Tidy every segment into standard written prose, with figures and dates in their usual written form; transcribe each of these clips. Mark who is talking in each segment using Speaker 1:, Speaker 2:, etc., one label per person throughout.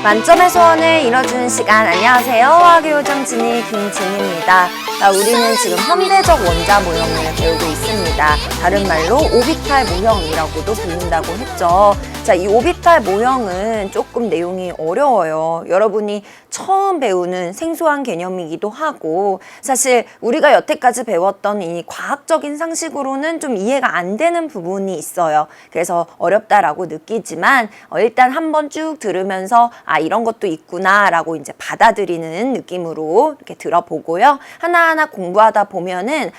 Speaker 1: 만점의 소원을 이뤄주는 시간. 안녕하세요. 화학요정 진이 김진입니다. 우리는 지금 현대적 원자 모형을 배우고 있습니다. 다른 말로 오비탈 모형이라고도 부른다고 했죠. 자, 이 오비탈 모형은 조금 내용이 어려워요. 여러분이 처음 배우는 생소한 개념이기도 하고, 사실 우리가 여태까지 배웠던 이 과학적인 상식으로는 좀 이해가 안 되는 부분이 있어요. 그래서 어렵다라고 느끼지만 일단 한번 쭉 들으면서 이런 것도 있구나 라고 이제 받아들이는 느낌으로 이렇게 들어보고요. 하나하나 공부하다 보면은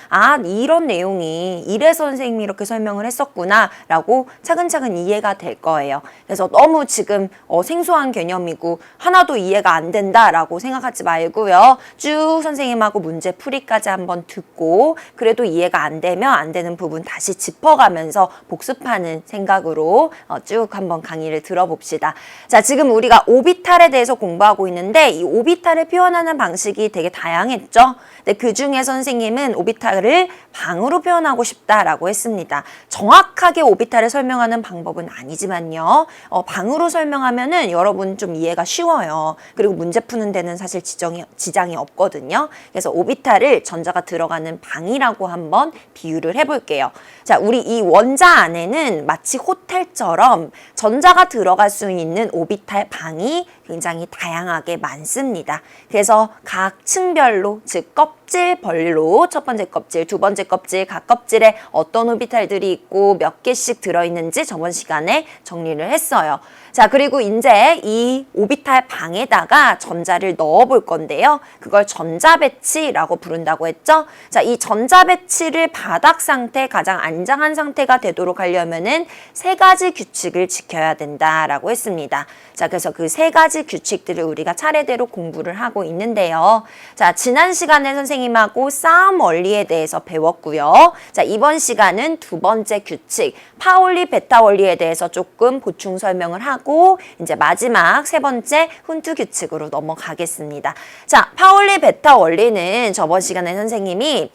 Speaker 1: 이런 내용이 이래서 선생님이 이렇게 설명을 했었구나 라고 차근차근 이해가 될 거예요. 그래서 너무 지금 생소한 개념이고 하나도 이해가 안 된다라고 생각하지 말고요. 쭉 선생님하고 문제 풀이까지 한번 듣고, 그래도 이해가 안 되면 안 되는 부분 다시 짚어가면서 복습하는 생각으로 쭉 한번 강의를 들어봅시다. 자, 지금 우리가 오비탈에 대해서 공부하고 있는데 이 오비탈을 표현하는 방식이 되게 다양했죠. 근데 그 중에 선생님은 오비탈을 방으로 표현하고 싶다라고 했습니다. 정확하게 오비탈을 설명하는 방법은 아니지만요. 방으로 설명하면은 여러분 좀 이해가 쉬워요. 그리고 문제 푸는 데는 사실 지장이 없거든요. 그래서 오비탈을 전자가 들어가는 방이라고 한번 비유를 해볼게요. 자, 우리 이 원자 안에는 마치 호텔처럼 전자가 들어갈 수 있는 오비탈 방이 굉장히 다양하게 많습니다. 그래서 각 층별로, 즉 껍질별로 첫 번째 껍질, 두 번째 껍질, 각 껍질에 어떤 오비탈들이 있고 몇 개씩 들어있는지 저번 시간에 정리를 했어요. 자, 그리고 이제 이 오비탈 방에다가 전자를 넣어 볼 건데요. 그걸 전자배치라고 부른다고 했죠. 자, 이 전자배치를 바닥 상태, 가장 안정한 상태가 되도록 하려면은 세 가지 규칙을 지켜야 된다라고 했습니다. 자, 그래서 그 세 가지 규칙들을 우리가 차례대로 공부를 하고 있는데요. 자, 지난 시간에 선생님하고 싸움 원리에 대해서 배웠고요. 자, 이번 시간은 두 번째 규칙, 파울리 베타 원리에 대해서 조금 보충 설명을 하고 이제 마지막 세 번째 훈트 규칙으로 넘어가겠습니다. 자, 파울리 베타 원리는 저번 시간에 선생님이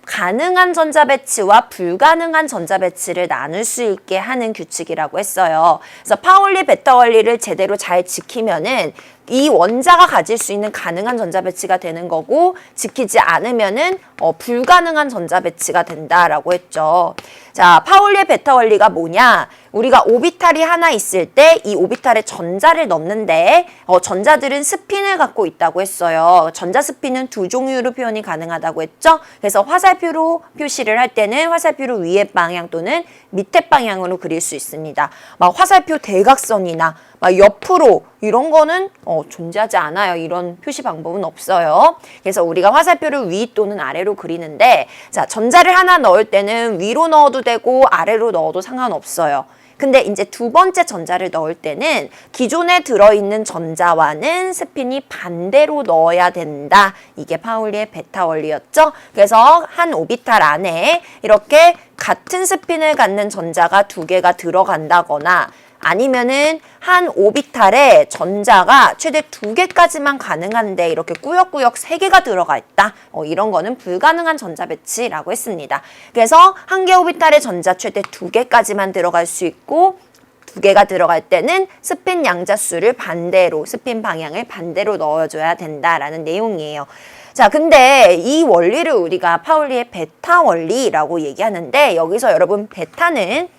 Speaker 1: 가능한 전자 배치와 불가능한 전자 배치를 나눌 수 있게 하는 규칙이라고 했어요. 그래서 파울리 베타 원리를 제대로 잘 지키면은 이 원자가 가질 수 있는 가능한 전자 배치가 되는 거고, 지키지 않으면은 불가능한 전자 배치가 된다라고 했죠. 자, 파울리 베타 원리가 뭐냐? 우리가 오비탈이 하나 있을 때 이 오비탈에 전자를 넣는데 전자들은 스핀을 갖고 있다고 했어요. 전자 스핀은 두 종류로 표현이 가능하다고 했죠. 그래서 화살표로 표시를 할 때는 화살표로 위의 방향 또는 밑에 방향으로 그릴 수 있습니다. 막 화살표 대각선이나 막 옆으로 이런 거는 존재하지 않아요. 이런 표시 방법은 없어요. 그래서 우리가 화살표를 위 또는 아래로 그리는데, 자, 전자를 하나 넣을 때는 위로 넣어도 되고 아래로 넣어도 상관없어요. 근데 이제 두 번째 전자를 넣을 때는 기존에 들어있는 전자와는 스핀이 반대로 넣어야 된다. 이게 파울리의 베타 원리였죠. 그래서 한 오비탈 안에 이렇게 같은 스핀을 갖는 전자가 두 개가 들어간다거나, 아니면은 한 오비탈에 전자가 최대 두 개까지만 가능한데 이렇게 꾸역꾸역 세 개가 들어가 있다. 이런 거는 불가능한 전자 배치라고 했습니다. 그래서 한 개 오비탈에 전자 최대 두 개까지만 들어갈 수 있고, 두 개가 들어갈 때는 스핀 양자수를 반대로, 스핀 방향을 반대로 넣어줘야 된다라는 내용이에요. 자, 근데 이 원리를 우리가 파울리의 베타 원리라고 얘기하는데, 여기서 여러분 베타는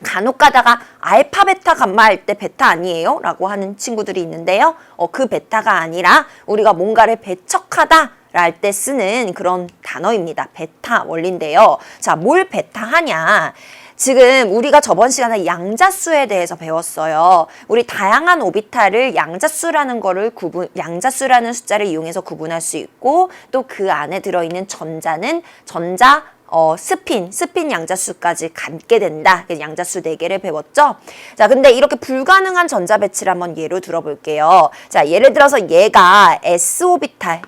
Speaker 1: 간혹 가다가 알파 베타 감마 할 때 베타 아니에요? 라고 하는 친구들이 있는데요. 그 베타가 아니라 우리가 뭔가를 배척하다 랄 때 쓰는 그런 단어입니다. 베타 원리인데요. 자, 뭘 베타하냐? 지금 우리가 저번 시간에 양자수에 대해서 배웠어요. 우리 다양한 오비탈을 양자수라는 양자수라는 숫자를 이용해서 구분할 수 있고, 또 그 안에 들어있는 전자는 스핀 양자수까지 갖게 된다. 그래서 양자수 4개를 배웠죠? 자, 근데 이렇게 불가능한 전자 배치를 한번 예로 들어볼게요. 자, 예를 들어서 얘가 S 오비탈,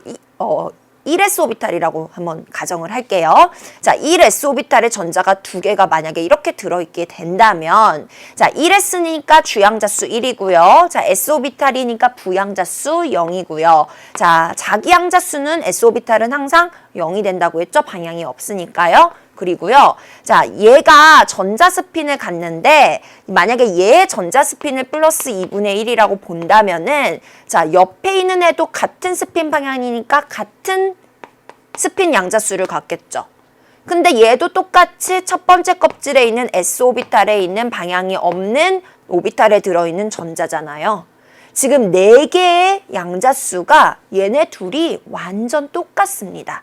Speaker 1: 1s 오비탈이라고 한번 가정을 할게요. 자, 1s 오비탈에 전자가 두 개가 만약에 이렇게 들어있게 된다면, 자, 1s니까 주양자수 1이고요. 자, s 오비탈이니까 부양자수 0이고요. 자, 자기양자수는 s 오비탈은 항상 0이 된다고 했죠? 방향이 없으니까요. 그리고요. 자, 얘가 전자 스핀을 갖는데 만약에 얘의 전자 스핀을 플러스 2분의 1이라고 본다면은 자, 옆에 있는 애도 같은 스핀 방향이니까 같은 스핀 양자수를 갖겠죠. 근데 얘도 똑같이 첫 번째 껍질에 있는 s 오비탈에 있는 방향이 없는 오비탈에 들어있는 전자잖아요. 지금 4개의 양자수가 얘네 둘이 완전 똑같습니다.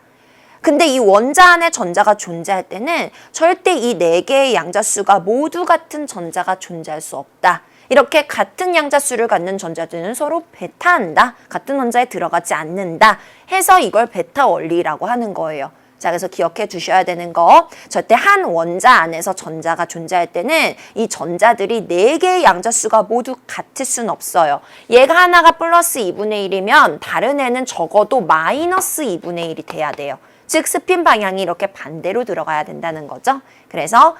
Speaker 1: 근데 이 원자 안에 전자가 존재할 때는 절대 이 4개의 양자수가 모두 같은 전자가 존재할 수 없다. 이렇게 같은 양자수를 갖는 전자들은 서로 배타한다. 같은 원자에 들어가지 않는다. 해서 이걸 배타 원리라고 하는 거예요. 자, 그래서 기억해 두셔야 되는 거. 절대 한 원자 안에서 전자가 존재할 때는 이 전자들이 4개의 양자수가 모두 같을 수는 없어요. 얘가 하나가 플러스 2분의 1이면 다른 애는 적어도 마이너스 2분의 1이 돼야 돼요. 즉 스핀 방향이 이렇게 반대로 들어가야 된다는 거죠. 그래서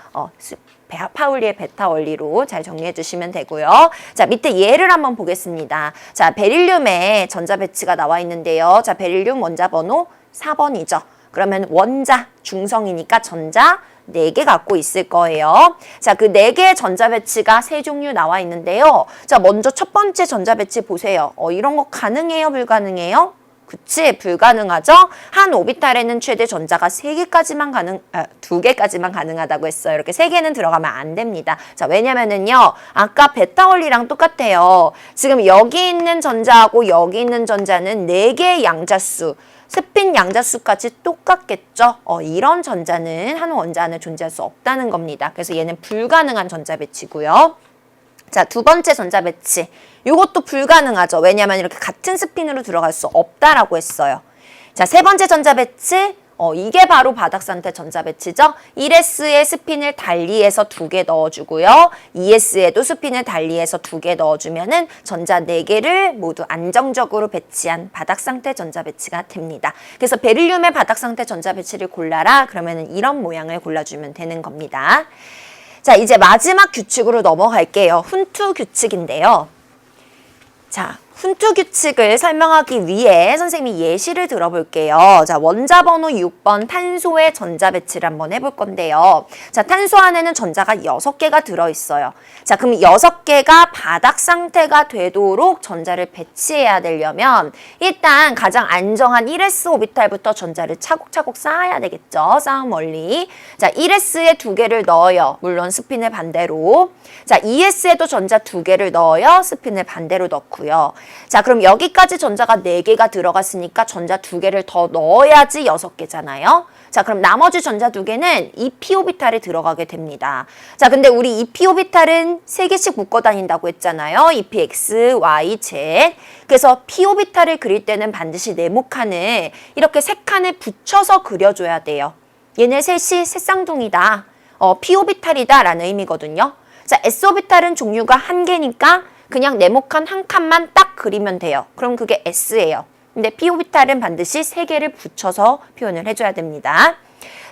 Speaker 1: 파울리의 베타 원리로 잘 정리해 주시면 되고요. 자, 밑에 얘를 한번 보겠습니다. 자, 베릴륨에 전자 배치가 나와 있는데요. 자, 베릴륨 원자 번호 4번이죠. 그러면 원자, 중성이니까 전자 4개 갖고 있을 거예요. 자, 그 4개의 전자 배치가 3종류 나와 있는데요. 자, 먼저 첫 번째 전자 배치 보세요. 이런 거 가능해요? 불가능해요? 그치? 불가능하죠? 한 오비탈에는 최대 전자가 2개까지만 가능하다고 했어요. 이렇게 3개는 들어가면 안 됩니다. 자, 왜냐면은요, 아까 베타 원리랑 똑같아요. 지금 여기 있는 전자하고 여기 있는 전자는 4개의 양자수, 스핀 양자수까지 똑같겠죠? 이런 전자는 한 원자 안에 존재할 수 없다는 겁니다. 그래서 얘는 불가능한 전자 배치고요. 자, 두 번째 전자 배치. 이것도 불가능하죠. 왜냐하면 이렇게 같은 스핀으로 들어갈 수 없다라고 했어요. 자, 세 번째 전자 배치. 이게 바로 바닥 상태 전자 배치죠. 1s에 스핀을 달리해서 2개 넣어주고요. 2s에도 스핀을 달리해서 2개 넣어주면은 전자 4개를 모두 안정적으로 배치한 바닥 상태 전자 배치가 됩니다. 그래서 베릴륨의 바닥 상태 전자 배치를 골라라. 그러면은 이런 모양을 골라주면 되는 겁니다. 자, 이제 마지막 규칙으로 넘어갈게요. 훈투 규칙인데요. 자, 훈투 규칙을 설명하기 위해 선생님이 예시를 들어볼게요. 자, 원자 번호 6번 탄소의 전자 배치를 한번 해볼 건데요. 자, 탄소 안에는 전자가 6개가 들어있어요. 자, 그럼 6개가 바닥 상태가 되도록 전자를 배치해야 되려면 일단 가장 안정한 1s 오비탈부터 전자를 차곡차곡 쌓아야 되겠죠. 쌓음 원리. 자, 1s에 2개를 넣어요. 물론 스핀을 반대로. 자, 2s에도 전자 2개를 넣어요. 스핀을 반대로 넣고요. 자, 그럼 여기까지 전자가 4개가 들어갔으니까 전자 2개를 더 넣어야지 6개잖아요. 자, 그럼 나머지 전자 2개는 2p 오비탈에 들어가게 됩니다. 자, 근데 우리 2p 오비탈은 3개씩 묶어 다닌다고 했잖아요. 2px, y, z. 그래서 p 오비탈을 그릴 때는 반드시 네모칸을 이렇게 3칸을 붙여서 그려줘야 돼요. 얘네 셋이 새쌍둥이다. p 오비탈이다 라는 의미거든요. 자, s 오비탈은 종류가 1개니까 그냥 네모칸 한 칸만 딱 그리면 돼요. 그럼 그게 S예요. 근데 p 오비탈은 반드시 3개를 붙여서 표현을 해줘야 됩니다.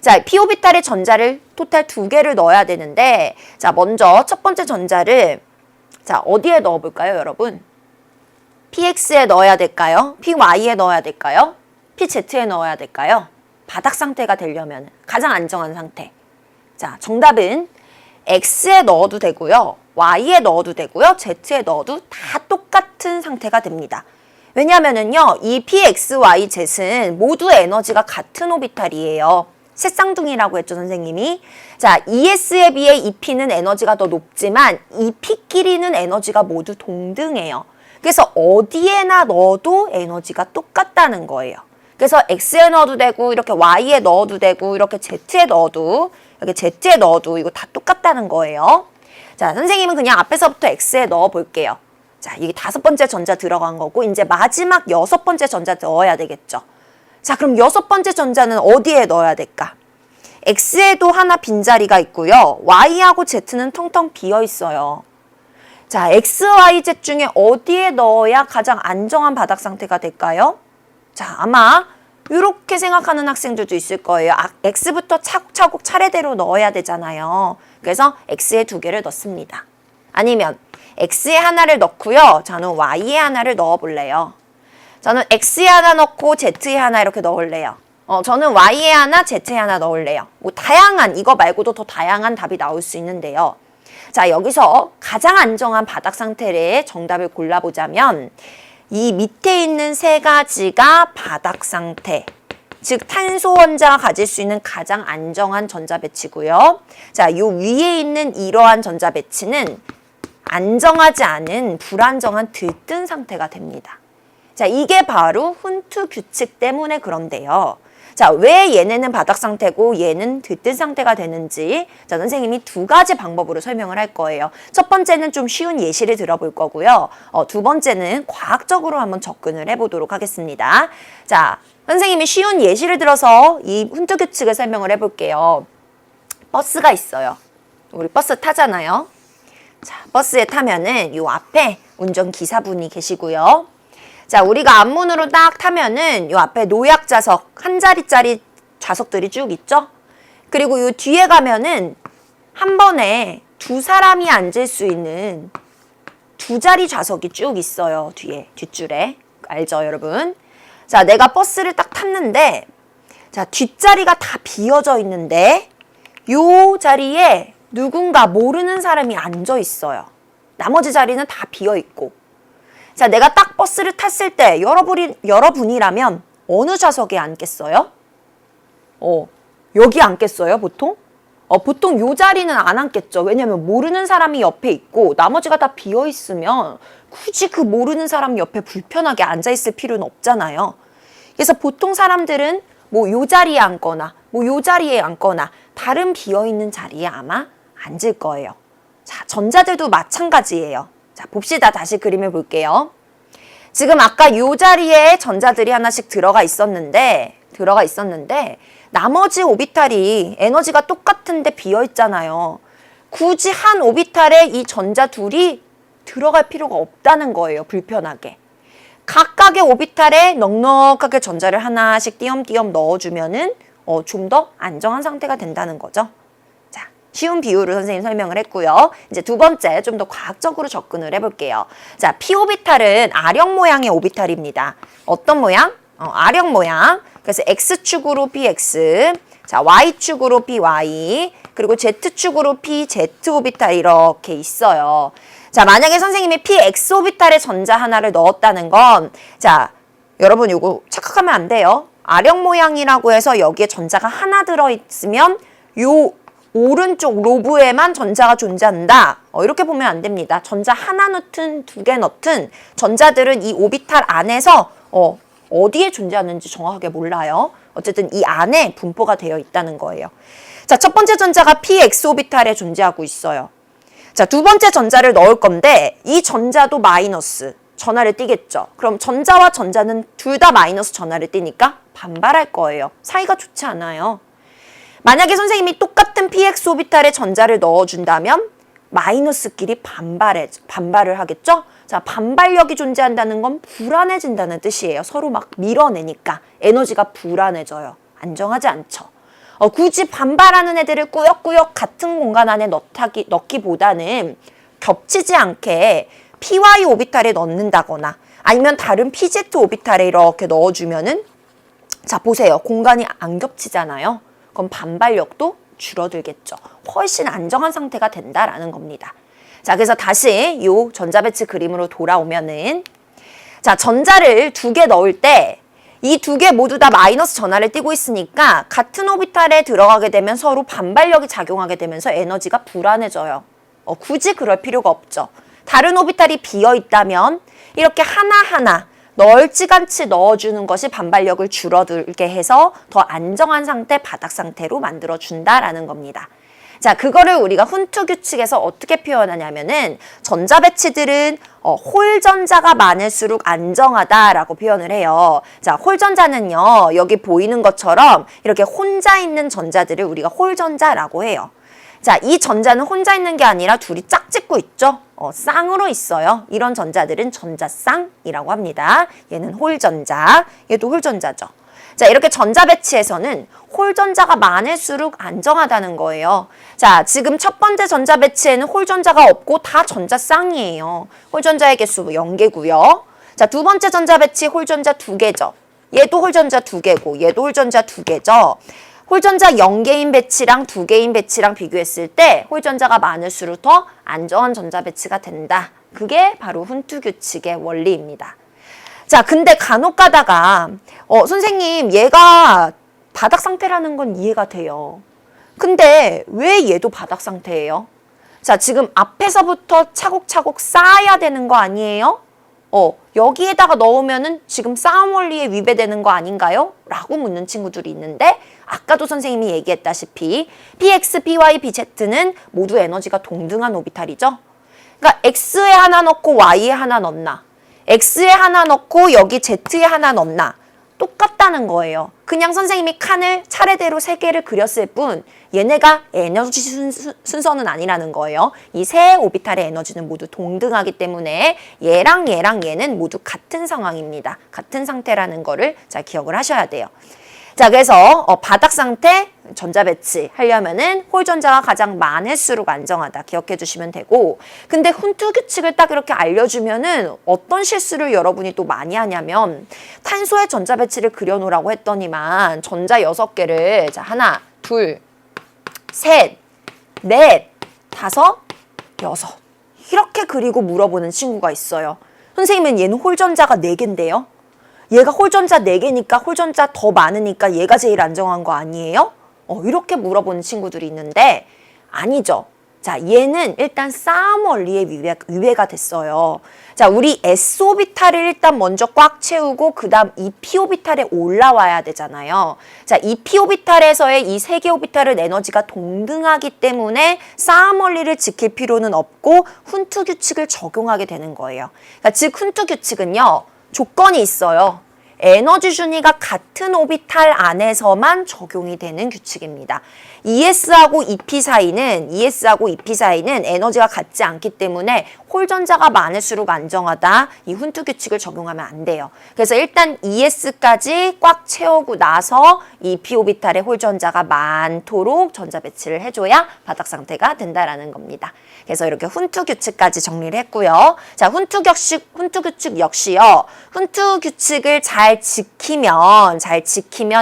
Speaker 1: 자, p 오비탈의 전자를 토탈 2개를 넣어야 되는데 자, 먼저 첫 번째 전자를 자, 어디에 넣어볼까요, 여러분? px에 넣어야 될까요? py에 넣어야 될까요? pz에 넣어야 될까요? 바닥 상태가 되려면 가장 안정한 상태. 자, 정답은 x에 넣어도 되고요. y에 넣어도 되고요. z에 넣어도 다 똑같은 상태가 됩니다. 왜냐면은요, 이 px, y, z는 모두 에너지가 같은 오비탈이에요. 새쌍둥이라고 했죠, 선생님이. 자, 2s에 비해 2p는 에너지가 더 높지만 2p끼리는 에너지가 모두 동등해요. 그래서 어디에나 넣어도 에너지가 똑같다는 거예요. 그래서 x에 넣어도 되고 이렇게 y에 넣어도 되고 이렇게 z에 넣어도 이렇게 z에 넣어도 이거 다 똑같다는 거예요. 자, 선생님은 그냥 앞에서부터 x에 넣어 볼게요. 자, 이게 5번째 전자 들어간 거고 이제 마지막 6번째 전자 넣어야 되겠죠. 자, 그럼 6번째 전자는 어디에 넣어야 될까? x에도 하나 빈자리가 있고요. y하고 z는 텅텅 비어 있어요. 자, x, y, z 중에 어디에 넣어야 가장 안정한 바닥 상태가 될까요? 자, 아마 이렇게 생각하는 학생들도 있을 거예요. x부터 차곡차곡 차례대로 넣어야 되잖아요. 그래서 x에 2개를 넣습니다. 아니면 x에 하나를 넣고요. 저는 y에 하나를 넣어볼래요. 저는 x에 하나 넣고 z에 하나 이렇게 넣을래요. 저는 Y에 하나, Z에 하나 넣을래요. 뭐 다양한, 이거 말고도 더 다양한 답이 나올 수 있는데요. 자, 여기서 가장 안정한 바닥 상태의 정답을 골라보자면 이 밑에 있는 세 가지가 바닥 상태, 즉 탄소 원자가 가질 수 있는 가장 안정한 전자 배치고요. 자, 요 위에 있는 이러한 전자 배치는 안정하지 않은 불안정한 들뜬 상태가 됩니다. 자, 이게 바로 훈트 규칙 때문에 그런데요. 자, 왜 얘네는 바닥 상태고 얘는 들뜬 상태가 되는지 자, 선생님이 두 가지 방법으로 설명을 할 거예요. 첫 번째는 좀 쉬운 예시를 들어볼 거고요. 두 번째는 과학적으로 한번 접근을 해보도록 하겠습니다. 자, 선생님이 쉬운 예시를 들어서 이 훈트 규칙을 설명을 해볼게요. 버스가 있어요. 우리 버스 타잖아요. 자, 버스에 타면은 요 앞에 운전기사분이 계시고요. 자, 우리가 앞문으로 딱 타면은 요 앞에 노약 좌석, 한 자리짜리 좌석들이 쭉 있죠? 그리고 요 뒤에 가면은 한 번에 두 사람이 앉을 수 있는 두 자리 좌석이 쭉 있어요. 뒤에, 뒷줄에. 알죠, 여러분? 자, 내가 버스를 딱 탔는데, 자, 뒷자리가 다 비어져 있는데, 요 자리에 누군가 모르는 사람이 앉아 있어요. 나머지 자리는 다 비어 있고. 자, 내가 딱 버스를 탔을 때 여러분이라면 어느 좌석에 앉겠어요? 여기 앉겠어요, 보통? 보통 요 자리는 안 앉겠죠. 왜냐면 모르는 사람이 옆에 있고 나머지가 다 비어 있으면 굳이 그 모르는 사람 옆에 불편하게 앉아 있을 필요는 없잖아요. 그래서 보통 사람들은 뭐 요 자리에 앉거나 뭐 요 자리에 앉거나 다른 비어 있는 자리에 아마 앉을 거예요. 자, 전자들도 마찬가지예요. 자, 봅시다. 다시 그림을 볼게요. 지금 아까 요 자리에 전자들이 하나씩 들어가 있었는데 나머지 오비탈이 에너지가 똑같은데 비어 있잖아요. 굳이 한 오비탈에 이 전자 둘이 들어갈 필요가 없다는 거예요. 불편하게. 각각의 오비탈에 넉넉하게 전자를 하나씩 띄엄띄엄 넣어주면은 좀 더 안정한 상태가 된다는 거죠. 쉬운 비유로 선생님 설명을 했고요. 이제 두 번째 좀 더 과학적으로 접근을 해볼게요. 자, p 오비탈은 R형 모양의 오비탈입니다. 어떤 모양? R형 모양. 그래서 X축으로 PX, 자, Y축으로 PY, 그리고 Z축으로 PZ 오비탈 이렇게 있어요. 자, 만약에 선생님이 PX 오비탈에 전자 하나를 넣었다는 건, 자, 여러분 요거 착각하면 안 돼요. R형 모양이라고 해서 여기에 전자가 하나 들어있으면 요 오른쪽 로브에만 전자가 존재한다. 이렇게 보면 안 됩니다. 전자 하나 넣든 두 개 넣든 전자들은 이 오비탈 안에서 어디에 존재하는지 정확하게 몰라요. 어쨌든 이 안에 분포가 되어 있다는 거예요. 자, 첫 번째 전자가 px 오비탈에 존재하고 있어요. 자, 두 번째 전자를 넣을 건데 이 전자도 마이너스 전하를 띠겠죠. 그럼 전자와 전자는 둘 다 마이너스 전하를 띠니까 반발할 거예요. 사이가 좋지 않아요. 만약에 선생님이 똑같은 px 오비탈에 전자를 넣어준다면 마이너스끼리 반발을 하겠죠? 자, 반발력이 존재한다는 건 불안해진다는 뜻이에요. 서로 막 밀어내니까 에너지가 불안해져요. 안정하지 않죠. 굳이 반발하는 애들을 꾸역꾸역 같은 공간 안에 넣기보다는 겹치지 않게 py 오비탈에 넣는다거나 아니면 다른 pz 오비탈에 이렇게 넣어주면은 자, 보세요. 공간이 안 겹치잖아요. 그럼 반발력도 줄어들겠죠. 훨씬 안정한 상태가 된다라는 겁니다. 자, 그래서 다시 요 전자 배치 그림으로 돌아오면은 자, 전자를 두 개 넣을 때 이 두 개 모두 다 마이너스 전하를 띠고 있으니까 같은 오비탈에 들어가게 되면 서로 반발력이 작용하게 되면서 에너지가 불안해져요. 굳이 그럴 필요가 없죠. 다른 오비탈이 비어 있다면 이렇게 하나하나 널찍않이 넣어주는 것이 반발력을 줄어들게 해서 더 안정한 상태, 바닥 상태로 만들어준다라는 겁니다. 자, 그거를 우리가 훈트 규칙에서 어떻게 표현하냐면은 전자 배치들은 홀 전자가 많을수록 안정하다라고 표현을 해요. 자, 홀 전자는요, 여기 보이는 것처럼 이렇게 혼자 있는 전자들을 우리가 홀 전자라고 해요. 자, 이 전자는 혼자 있는 게 아니라 둘이 짝짓고 있죠. 쌍으로 있어요. 이런 전자들은 전자쌍이라고 합니다. 얘는 홀전자, 얘도 홀전자죠. 자, 이렇게 전자 배치에서는 홀전자가 많을수록 안정하다는 거예요. 자, 지금 첫 번째 전자 배치에는 홀전자가 없고 다 전자쌍이에요. 홀전자의 개수 0개고요. 자, 두 번째 전자 배치 홀전자 2개죠. 얘도 홀전자 2개고 얘도 홀전자 2개죠. 홀전자 0개인 배치랑 2개인 배치랑 비교했을 때 홀전자가 많을수록 더 안정한 전자 배치가 된다. 그게 바로 훈투 규칙의 원리입니다. 자, 근데 간혹 가다가 선생님 얘가 바닥 상태라는 건 이해가 돼요. 근데 왜 얘도 바닥 상태예요? 자, 지금 앞에서부터 차곡차곡 쌓아야 되는 거 아니에요? 여기에다가 넣으면은 지금 싸움 원리에 위배되는 거 아닌가요? 라고 묻는 친구들이 있는데 아까도 선생님이 얘기했다시피 Px, Py, Pz는 모두 에너지가 동등한 오비탈이죠. 그러니까 X에 하나 넣고 Y에 하나 넣나 X에 하나 넣고 여기 Z에 하나 넣나 똑같다는 거예요. 그냥 선생님이 칸을 차례대로 3개를 그렸을 뿐 얘네가 에너지 순서는 아니라는 거예요. 이 세 오비탈의 에너지는 모두 동등하기 때문에 얘랑 얘는 모두 같은 상황입니다. 같은 상태라는 거를 잘 기억을 하셔야 돼요. 자, 그래서 바닥 상태 전자 배치 하려면은 홀전자가 가장 많을수록 안정하다 기억해 주시면 되고, 근데 훈투 규칙을 딱 이렇게 알려주면은 어떤 실수를 여러분이 또 많이 하냐면 탄소의 전자 배치를 그려놓으라고 했더니만 전자 6개를 자 하나, 둘, 셋, 넷, 다섯, 여섯 이렇게 그리고 물어보는 친구가 있어요. 선생님은 얘는 홀전자가 4개인데요. 얘가 홀전자 4개니까 홀전자 더 많으니까 얘가 제일 안정한 거 아니에요? 이렇게 물어보는 친구들이 있는데 아니죠. 자, 얘는 일단 싸움 원리에 위배가 됐어요. 자, 우리 S오비탈을 일단 먼저 꽉 채우고 그 다음 2P오비탈에 올라와야 되잖아요. 자, 2P오비탈에서의 이 3개 오비탈은 에너지가 동등하기 때문에 싸움 원리를 지킬 필요는 없고 훈투 규칙을 적용하게 되는 거예요. 그러니까 즉 훈투 규칙은요. 조건이 있어요. 에너지 준위가 같은 오비탈 안에서만 적용이 되는 규칙입니다. ES하고 EP 사이는 에너지가 같지 않기 때문에 홀전자가 많을수록 안정하다. 이 훈투 규칙을 적용하면 안 돼요. 그래서 일단 ES까지 꽉 채우고 나서 EP 오비탈의 홀전자가 많도록 전자 배치를 해줘야 바닥 상태가 된다라는 겁니다. 그래서 이렇게 훈투 규칙까지 정리를 했고요. 자, 훈투 규칙 역시요. 훈투 규칙을 잘 지키면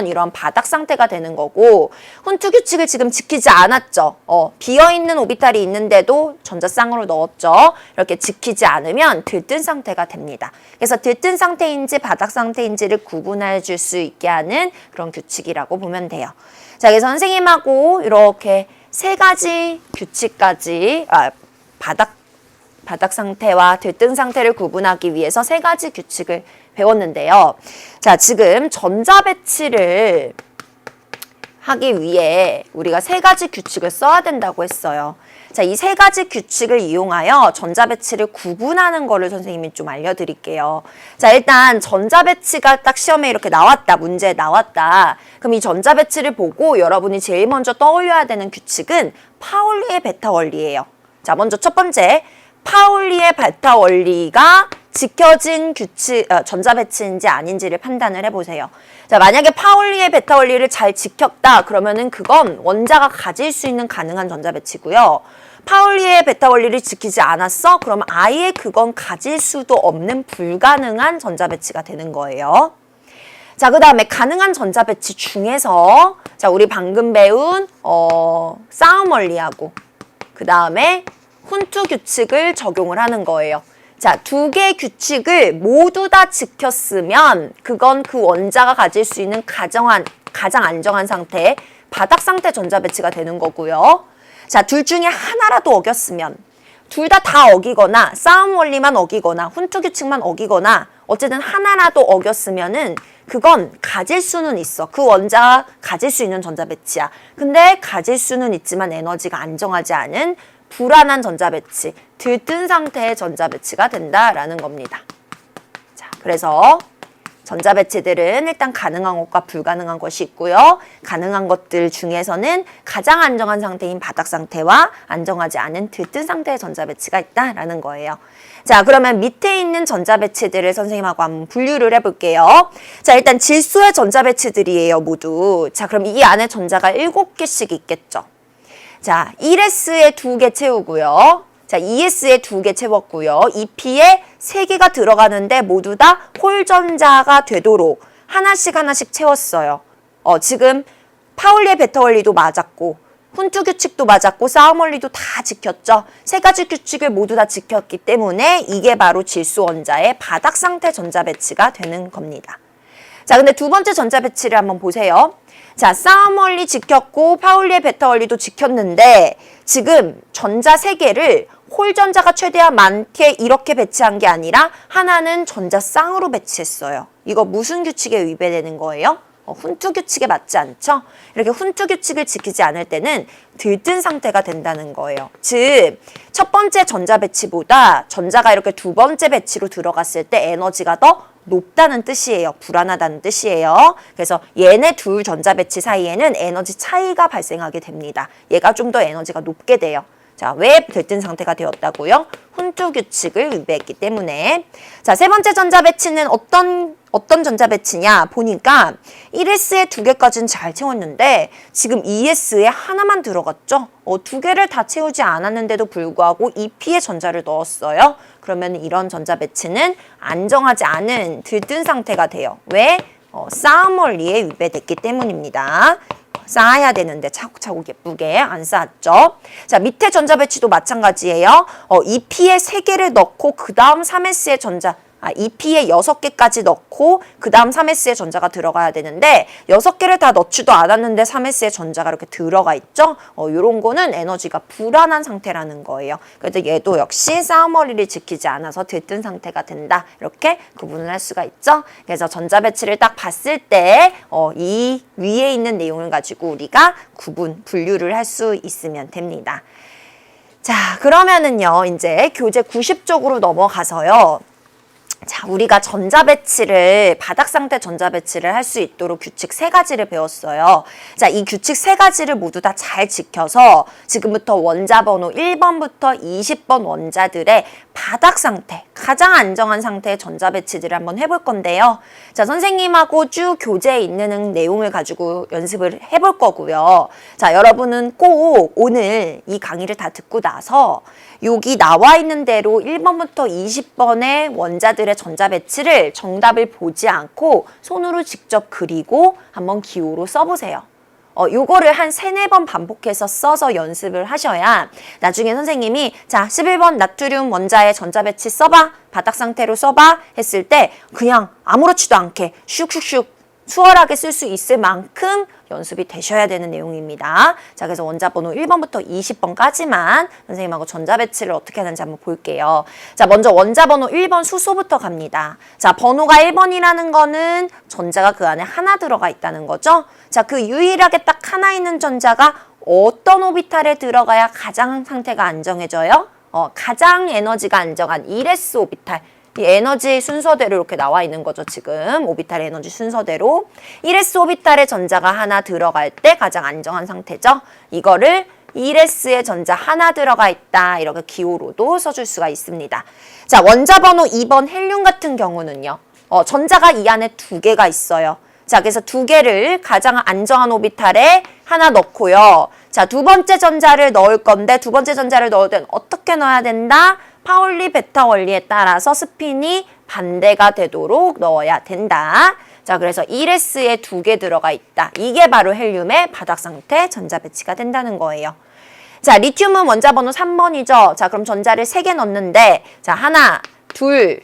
Speaker 1: 이런 바닥 상태가 되는 거고, 훈투 규칙을 지금 지키지 않았죠. 비어있는 오비탈이 있는데도 전자쌍으로 넣었죠. 이렇게 지키지 않으면 들뜬 상태가 됩니다. 그래서 들뜬 상태인지 바닥 상태인지를 구분해 줄 수 있게 하는 그런 규칙이라고 보면 돼요. 자, 그래서 선생님하고 이렇게 3가지 규칙까지 바닥 상태와 들뜬 상태를 구분하기 위해서 3가지 규칙을 배웠는데요. 자, 지금 전자 배치를 하기 위해 우리가 3가지 규칙을 써야 된다고 했어요. 자, 이 3가지 규칙을 이용하여 전자 배치를 구분하는 거를 선생님이 좀 알려드릴게요. 자, 일단 전자 배치가 딱 시험에 이렇게 나왔다. 문제에 나왔다. 그럼 이 전자 배치를 보고 여러분이 제일 먼저 떠올려야 되는 규칙은 파울리의 베타 원리예요. 자, 먼저 첫 번째, 파울리의 베타 원리가 지켜진 규칙, 전자 배치인지 아닌지를 판단을 해보세요. 자, 만약에 파울리의 베타 원리를 잘 지켰다 그러면은 그건 원자가 가질 수 있는 가능한 전자 배치고요. 파울리의 베타 원리를 지키지 않았어? 그러면 아예 그건 가질 수도 없는 불가능한 전자 배치가 되는 거예요. 자, 그 다음에 가능한 전자 배치 중에서 자, 우리 방금 배운 싸움 원리하고 그 다음에 훈투 규칙을 적용을 하는 거예요. 자, 2개의 규칙을 모두 다 지켰으면 그건 그 원자가 가질 수 있는 가장 안정한 상태, 바닥 상태 전자 배치가 되는 거고요. 자, 둘 중에 하나라도 어겼으면 둘 다 어기거나 싸움 원리만 어기거나 훈투 규칙만 어기거나 어쨌든 하나라도 어겼으면은 그건 가질 수는 있어. 그 원자가 가질 수 있는 전자 배치야. 근데 가질 수는 있지만 에너지가 안정하지 않은 불안한 전자 배치, 들뜬 상태의 전자 배치가 된다라는 겁니다. 자, 그래서 전자 배치들은 일단 가능한 것과 불가능한 것이 있고요. 가능한 것들 중에서는 가장 안정한 상태인 바닥 상태와 안정하지 않은 들뜬 상태의 전자 배치가 있다라는 거예요. 자, 그러면 밑에 있는 전자 배치들을 선생님하고 한번 분류를 해볼게요. 자, 일단 질소의 전자 배치들이에요, 모두. 자, 그럼 이 안에 전자가 7개씩 있겠죠. 자, 1S에 2개 채우고요. 자, 2S에 2개 채웠고요. 2P에 3개가 들어가는데 모두 다 홀전자가 되도록 하나씩 하나씩 채웠어요. 지금 파울리의 베타 원리도 맞았고 훈투 규칙도 맞았고 싸움 원리도 다 지켰죠. 세 가지 규칙을 모두 다 지켰기 때문에 이게 바로 질소 원자의 바닥 상태 전자 배치가 되는 겁니다. 자, 근데 두 번째 전자 배치를 한번 보세요. 자, 싸움 원리 지켰고 파울리의 베타 원리도 지켰는데 지금 전자 세 개를 홀 전자가 최대한 많게 이렇게 배치한 게 아니라 하나는 전자 쌍으로 배치했어요. 이거 무슨 규칙에 위배되는 거예요? 훈투 규칙에 맞지 않죠? 이렇게 훈투 규칙을 지키지 않을 때는 들뜬 상태가 된다는 거예요. 즉, 첫 번째 전자 배치보다 전자가 이렇게 두 번째 배치로 들어갔을 때 에너지가 더 높다는 뜻이에요. 불안하다는 뜻이에요. 그래서 얘네 둘 전자 배치 사이에는 에너지 차이가 발생하게 됩니다. 얘가 좀 더 에너지가 높게 돼요. 자, 왜 들뜬 상태가 되었다고요? 훈투 규칙을 위배했기 때문에. 자, 세 번째 전자 배치는 어떤 전자 배치냐 보니까 1s에 두 개까지는 잘 채웠는데 지금 2s에 하나만 들어갔죠? 두 개를 다 채우지 않았는데도 불구하고 2p의 전자를 넣었어요. 그러면 이런 전자 배치는 안정하지 않은 들뜬 상태가 돼요. 왜? 싸움 원리에 위배됐기 때문입니다. 쌓아야 되는데 차곡차곡 예쁘게 안 쌓았죠. 자, 밑에 전자 배치도 마찬가지예요. 2p에 3개를 넣고 그 다음 3s의 전자 2p에 6개까지 넣고 그 다음 3s의 전자가 들어가야 되는데 6개를 다 넣지도 않았는데 3s의 전자가 이렇게 들어가 있죠. 이런 거는 에너지가 불안한 상태라는 거예요. 그래서 얘도 역시 싸움 원리를 지키지 않아서 들뜬 상태가 된다. 이렇게 구분을 할 수가 있죠. 그래서 전자 배치를 딱 봤을 때 이 위에 있는 내용을 가지고 우리가 분류를 할 수 있으면 됩니다. 자, 그러면은요, 이제 교재 90쪽으로 넘어가서요. 자, 우리가 전자 배치를, 바닥 상태 전자 배치를 할 수 있도록 규칙 3가지를 배웠어요. 자, 이 규칙 3가지를 모두 다 잘 지켜서 지금부터 원자 번호 1번부터 20번 원자들의 바닥 상태, 가장 안정한 상태의 전자 배치들을 한번 해볼 건데요. 자, 선생님하고 쭉 교재에 있는 내용을 가지고 연습을 해볼 거고요. 자, 여러분은 꼭 오늘 이 강의를 다 듣고 나서 여기 나와 있는 대로 1번부터 20번의 원자들의 전자 배치를 정답을 보지 않고 손으로 직접 그리고 한번 기호로 써보세요. 요거를 한 3-4번 반복해서 써서 연습을 하셔야 나중에 선생님이 자, 11번 나트륨 원자의 전자 배치 써봐, 바닥 상태로 써봐 했을 때 그냥 아무렇지도 않게 슉슉슉 수월하게 쓸 수 있을 만큼 연습이 되셔야 되는 내용입니다. 자, 그래서 원자 번호 1번부터 20번까지만 선생님하고 전자 배치를 어떻게 하는지 한번 볼게요. 자, 먼저 원자 번호 1번 수소부터 갑니다. 자, 번호가 1번이라는 거는 전자가 그 안에 하나 들어가 있다는 거죠. 자, 그 유일하게 딱 하나 있는 전자가 어떤 오비탈에 들어가야 가장 상태가 안정해져요? 가장 에너지가 안정한 1s 오비탈. 이 에너지 순서대로 이렇게 나와 있는 거죠. 지금 오비탈 에너지 순서대로 1s 오비탈의 전자가 하나 들어갈 때 가장 안정한 상태죠. 이거를 1s의 전자 하나 들어가 있다. 이렇게 기호로도 써줄 수가 있습니다. 자, 원자 번호 2번 헬륨 같은 경우는요. 전자가 이 안에 2개가 있어요. 자, 그래서 2개를 가장 안정한 오비탈에 하나 넣고요. 자, 두 번째 전자를 넣을 건데 두 번째 전자를 넣을 때는 어떻게 넣어야 된다? 파울리 베타 원리에 따라서 스핀이 반대가 되도록 넣어야 된다. 자, 그래서 1s에 2개 들어가 있다. 이게 바로 헬륨의 바닥 상태 전자 배치가 된다는 거예요. 자, 리튬은 원자 번호 3번이죠. 자, 그럼 전자를 3개 넣는데 자, 하나, 둘,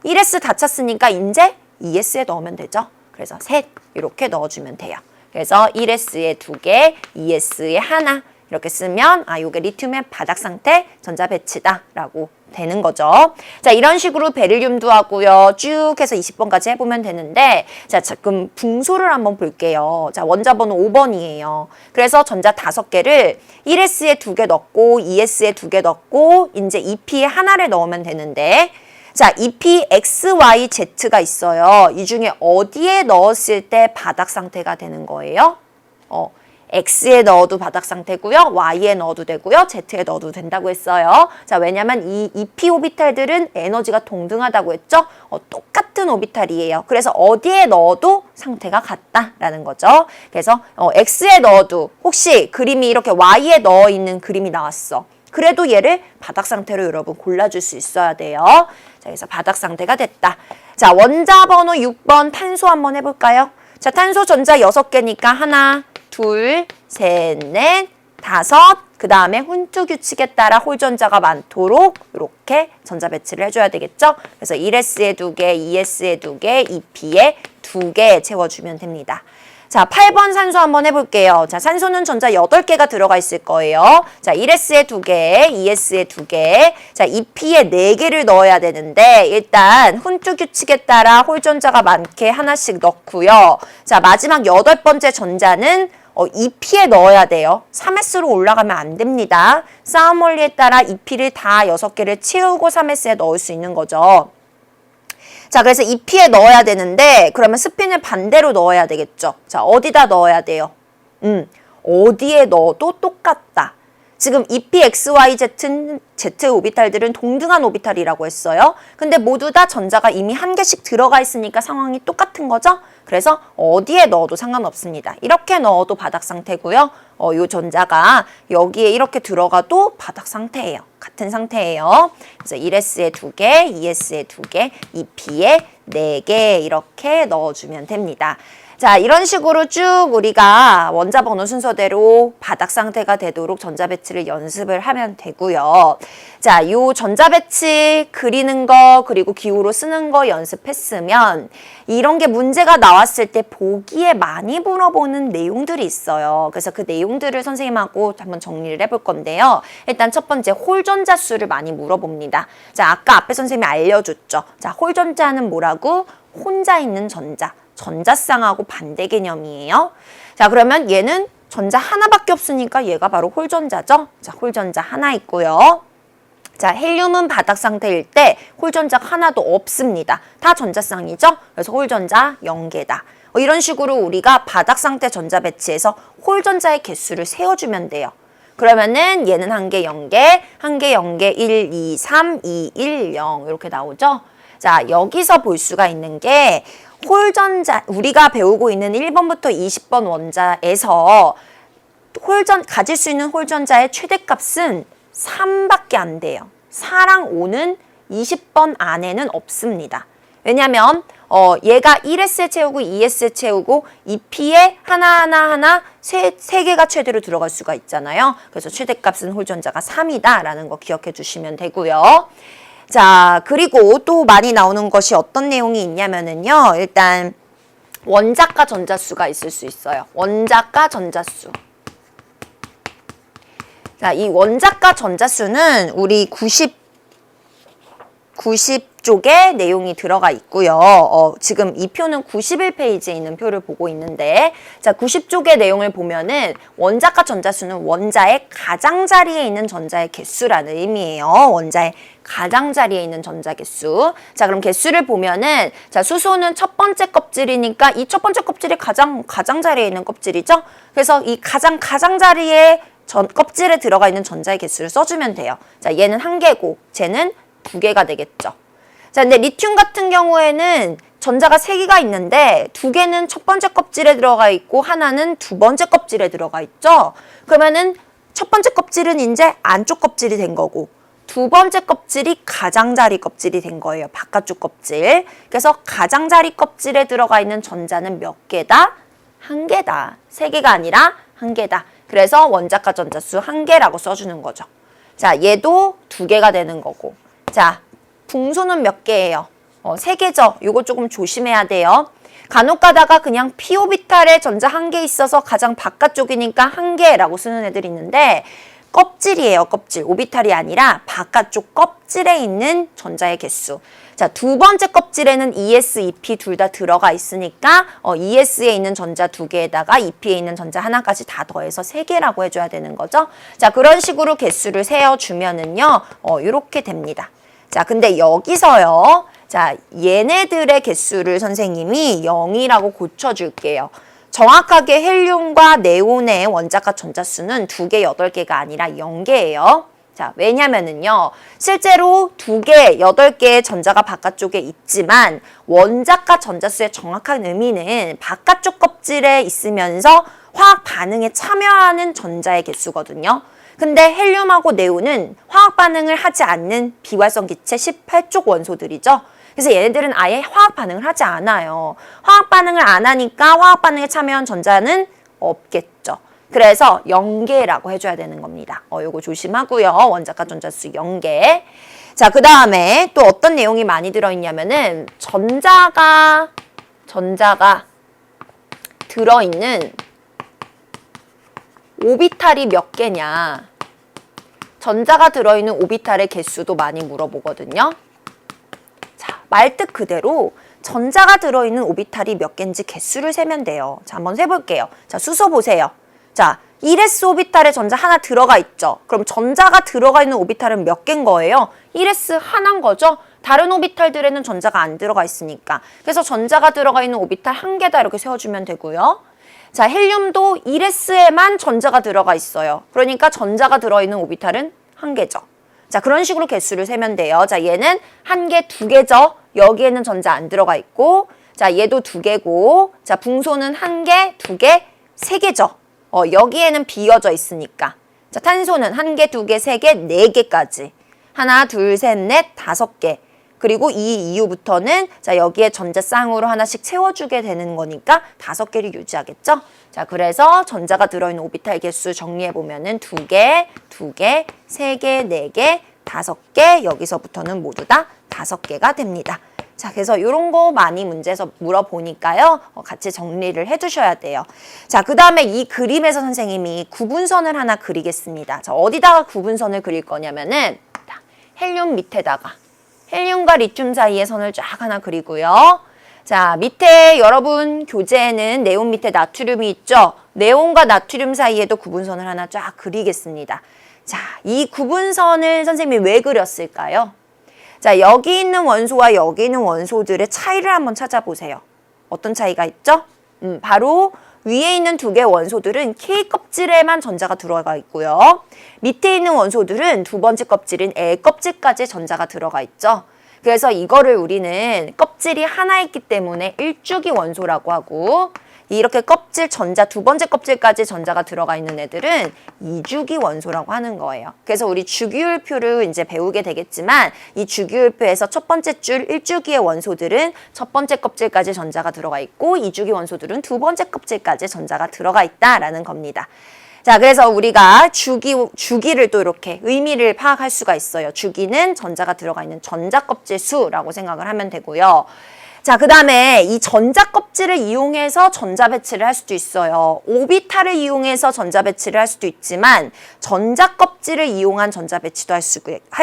Speaker 1: 1s 다 찼으니까 이제 2s에 넣으면 되죠. 그래서 셋 이렇게 넣어주면 돼요. 그래서 1s에 2개, 2s에 하나 이렇게 쓰면 요게 리튬의 바닥 상태 전자 배치다라고 되는 거죠. 자, 이런 식으로 베릴륨도 하고요. 쭉 해서 20번까지 해보면 되는데 자, 지금 붕소를 한번 볼게요. 자, 원자 번호 5번이에요. 그래서 전자 5개를 1s에 2개 넣고 2s에 2개 넣고 이제 2p에 하나를 넣으면 되는데 자, 2p, x, y, z가 있어요. 이 중에 어디에 넣었을 때 바닥 상태가 되는 거예요? X에 넣어도 바닥 상태고요. Y에 넣어도 되고요. Z에 넣어도 된다고 했어요. 자, 왜냐면 이 2p 오비탈들은 에너지가 동등하다고 했죠. 똑같은 오비탈이에요. 그래서 어디에 넣어도 상태가 같다라는 거죠. 그래서 X에 넣어도 혹시 그림이 이렇게 Y에 넣어 있는 그림이 나왔어. 그래도 얘를 바닥 상태로 여러분 골라줄 수 있어야 돼요. 자, 그래서 바닥 상태가 됐다. 자, 원자 번호 6번 탄소 한번 해볼까요? 자, 탄소 전자 6개니까 하나, 둘, 셋, 넷, 다섯, 그 다음에 훈투 규칙에 따라 홀전자가 많도록 이렇게 전자 배치를 해줘야 되겠죠? 그래서 1s에 2개, 2s에 2개, 2p에 2개 채워주면 됩니다. 자, 8번 산소 한번 해볼게요. 자, 산소는 전자 8개가 들어가 있을 거예요. 자, 1s에 2개, 2s에 2개, 자, 2p에 4개를 넣어야 되는데 일단 훈투 규칙에 따라 홀전자가 많게 하나씩 넣고요. 자, 마지막 8번째 전자는 2p에 넣어야 돼요. 3s로 올라가면 안 됩니다. 싸움 원리에 따라 2p를 다 6개를 채우고 3s에 넣을 수 있는 거죠. 자, 그래서 2p에 넣어야 되는데 그러면 스핀을 반대로 넣어야 되겠죠. 자, 어디다 넣어야 돼요? 어디에 넣어도 똑같다. 지금 2p, x, y, z는 z 오비탈들은 동등한 오비탈이라고 했어요. 근데 모두 다 전자가 이미 한 개씩 들어가 있으니까 상황이 똑같은 거죠. 그래서 어디에 넣어도 상관없습니다. 이렇게 넣어도 바닥 상태고요. 요 전자가 여기에 이렇게 들어가도 바닥 상태예요. 같은 상태예요. 그래서 1s에 2개, 2s에 2개, 2p에 4개 이렇게 넣어주면 됩니다. 자, 이런 식으로 쭉 우리가 원자 번호 순서대로 바닥 상태가 되도록 전자 배치를 연습을 하면 되고요. 자, 요 전자 배치 그리는 거 그리고 기호로 쓰는 거 연습했으면 이런 게 문제가 나왔을 때 보기에 많이 물어보는 내용들이 있어요. 그래서 그 내용들을 선생님하고 한번 정리를 해볼 건데요. 일단 첫 번째 홀전자 수를 많이 물어봅니다. 자, 아까 앞에 선생님이 알려줬죠. 자, 홀전자는 뭐라고? 혼자 있는 전자. 전자쌍하고 반대 개념이에요. 자, 그러면 얘는 전자 하나밖에 없으니까 얘가 바로 홀전자죠. 자, 홀전자 하나 있고요. 자, 헬륨은 바닥 상태일 때 홀전자가 하나도 없습니다. 다 전자쌍이죠. 그래서 홀전자 0개다. 이런 식으로 우리가 바닥 상태 전자 배치에서 홀전자의 개수를 세워주면 돼요. 그러면은 얘는 한 개 0개, 한 개 0개, 1, 2, 3, 2, 1, 0 이렇게 나오죠. 자, 여기서 볼 수가 있는 게 홀전자, 우리가 배우고 있는 1번부터 20번 원자에서 가질 수 있는 홀전자의 최대값은 3밖에 안 돼요. 4랑 5는 20번 안에는 없습니다. 왜냐면 얘가 1s에 채우고 2s에 채우고 2p에 하나 3개가 최대로 들어갈 수가 있잖아요. 그래서 최대값은 홀전자가 3이다라는 거 기억해 주시면 되고요. 자, 그리고 또 많이 나오는 것이 어떤 내용이 있냐면은요. 일단 원자가 전자수가 있을 수 있어요. 원자가 전자수. 자, 이 원자가 전자수는 우리 90쪽에 내용이 들어가 있고요. 지금 이 표는 91페이지에 있는 표를 보고 있는데, 자, 90쪽의 내용을 보면은 원자가 전자수는 원자의 가장자리에 있는 전자의 개수라는 의미예요. 원자의 가장자리에 있는 전자 개수. 자, 그럼 개수를 보면은, 자, 수소는 첫 번째 껍질이니까 이 첫 번째 껍질이 가장자리에 있는 껍질이죠. 그래서 이 가장자리에 껍질에 들어가 있는 전자의 개수를 써주면 돼요. 자, 얘는 1개고, 쟤는 2개가 되겠죠. 자, 근데 리튬 같은 경우에는 전자가 3개가 있는데 2개는 첫 번째 껍질에 들어가 있고 하나는 두 번째 껍질에 들어가 있죠. 그러면은 첫 번째 껍질은 이제 안쪽 껍질이 된 거고 두 번째 껍질이 가장자리 껍질이 된 거예요. 바깥쪽 껍질. 그래서 가장자리 껍질에 들어가 있는 전자는 몇 개다? 1개다. 3개가 아니라 1개다. 그래서 원자가 전자수 1개라고 써주는 거죠. 자, 얘도 2개가 되는 거고. 자, 붕소는 몇 개예요? 3개죠. 요거 조금 조심해야 돼요. 간혹 가다가 그냥 p오비탈에 전자 1개 있어서 가장 바깥쪽이니까 1개라고 쓰는 애들이 있는데 껍질이에요. 껍질. 오비탈이 아니라 바깥쪽 껍질에 있는 전자의 개수. 자, 두 번째 껍질에는 2s, 2p 둘 다 들어가 있으니까 2s에 있는 전자 2개에다가 2p에 있는 전자 하나까지 다 더해서 3개라고 해줘야 되는 거죠. 자, 그런 식으로 개수를 세어주면은요, 이렇게 됩니다. 자, 근데 여기서요, 자, 얘네들의 개수를 선생님이 0이라고 고쳐줄게요. 정확하게 헬륨과 네온의 원자가 전자수는 2개, 8개가 아니라 0개예요. 자, 왜냐면은요, 실제로 2개, 8개의 전자가 바깥쪽에 있지만 원자가 전자수의 정확한 의미는 바깥쪽 껍질에 있으면서 화학 반응에 참여하는 전자의 개수거든요. 근데 헬륨하고 네온은 화학 반응을 하지 않는 비활성 기체 18쪽 원소들이죠. 그래서 얘네들은 아예 화학 반응을 하지 않아요. 화학 반응을 안 하니까 화학 반응에 참여한 전자는 없겠죠. 그래서 0개라고 해줘야 되는 겁니다. 요거 조심하고요. 원자가 전자수 0개. 자, 그 다음에 또 어떤 내용이 많이 들어있냐면은 전자가 들어있는 오비탈이 몇 개냐. 전자가 들어있는 오비탈의 개수도 많이 물어보거든요. 자, 말뜻 그대로 전자가 들어있는 오비탈이 몇 개인지 개수를 세면 돼요. 자, 한번 세볼게요. 자, 수소 보세요. 자, 1s 오비탈에 전자 하나 들어가 있죠. 그럼 전자가 들어가 있는 오비탈은 몇 개인 거예요? 1s 하나인 거죠. 다른 오비탈들에는 전자가 안 들어가 있으니까. 그래서 전자가 들어가 있는 오비탈 한 개다 이렇게 세워주면 되고요. 자, 헬륨도 1s에만 전자가 들어가 있어요. 그러니까 전자가 들어있는 오비탈은 한 개죠. 자, 그런 식으로 개수를 세면 돼요. 자, 얘는 한 개, 두 개죠. 여기에는 전자 안 들어가 있고, 자, 얘도 두 개고, 자, 붕소는 한 개, 두 개, 세 개죠. 여기에는 비어져 있으니까. 자, 탄소는 한 개, 두 개, 세 개, 네 개까지. 하나, 둘, 셋, 넷, 다섯 개. 그리고 이 이후부터는 자, 여기에 전자 쌍으로 하나씩 채워주게 되는 거니까 다섯 개를 유지하겠죠. 자, 그래서 전자가 들어있는 오비탈 개수 정리해보면은 두 개, 세 개, 네 개, 다섯 개, 여기서부터는 모두 다 다섯 개가 됩니다. 자, 그래서 이런 거 많이 문제에서 물어보니까요. 같이 정리를 해두셔야 돼요. 자, 그 다음에 이 그림에서 선생님이 구분선을 하나 그리겠습니다. 자, 어디다가 구분선을 그릴 거냐면은 헬륨 밑에다가 헬륨과 리튬 사이의 선을 쫙 하나 그리고요. 자, 밑에 여러분 교재에는 네온 밑에 나트륨이 있죠. 네온과 나트륨 사이에도 구분선을 하나 쫙 그리겠습니다. 자, 이 구분선을 선생님이 왜 그렸을까요? 자, 여기 있는 원소와 여기 있는 원소들의 차이를 한번 찾아보세요. 어떤 차이가 있죠? 바로 위에 있는 두 개의 원소들은 K 껍질에만 전자가 들어가 있고요. 밑에 있는 원소들은 두 번째 껍질인 L 껍질까지 전자가 들어가 있죠. 그래서 이거를 우리는 껍질이 하나 있기 때문에 일주기 원소라고 하고, 이렇게 껍질 전자 두 번째 껍질까지 전자가 들어가 있는 애들은 이주기 원소라고 하는 거예요. 그래서 우리 주기율표를 이제 배우게 되겠지만 이 주기율표에서 첫 번째 줄 1주기의 원소들은 첫 번째 껍질까지 전자가 들어가 있고 이주기 원소들은 두 번째 껍질까지 전자가 들어가 있다라는 겁니다. 자, 그래서 우리가 주기를 또 이렇게 의미를 파악할 수가 있어요. 주기는 전자가 들어가 있는 전자 껍질 수라고 생각을 하면 되고요. 자, 그 다음에 이 전자 껍질을 이용해서 전자 배치를 할 수도 있어요. 오비탈을 이용해서 전자 배치를 할 수도 있지만 전자 껍질을 이용한 전자 배치도 할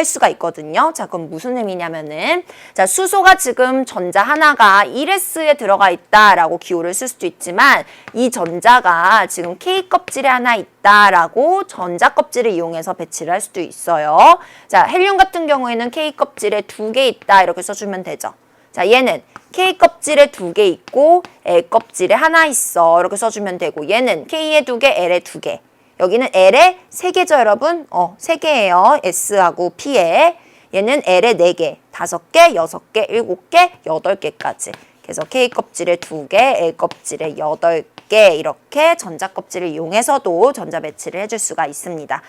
Speaker 1: 수가 있거든요. 자, 그럼 무슨 의미냐면은 자, 수소가 지금 전자 하나가 1s에 들어가 있다라고 기호를 쓸 수도 있지만 이 전자가 지금 K 껍질에 하나 있다라고 전자 껍질을 이용해서 배치를 할 수도 있어요. 자, 헬륨 같은 경우에는 K 껍질에 두 개 있다 이렇게 써주면 되죠. 자, 얘는 K 껍질에 두 개 있고 L 껍질에 하나 있어 이렇게 써주면 되고, 얘는 K에 두 개, L에 두 개. 여기는 L에 세 개죠, 여러분? 세 개예요. S하고 P에. 얘는 L에 네 개, 다섯 개, 여섯 개, 일곱 개, 여덟 개까지. 그래서 K 껍질에 두 개, L 껍질에 여덟 개 이렇게 전자 껍질을 이용해서도 전자 배치를 해줄 수가 있습니다.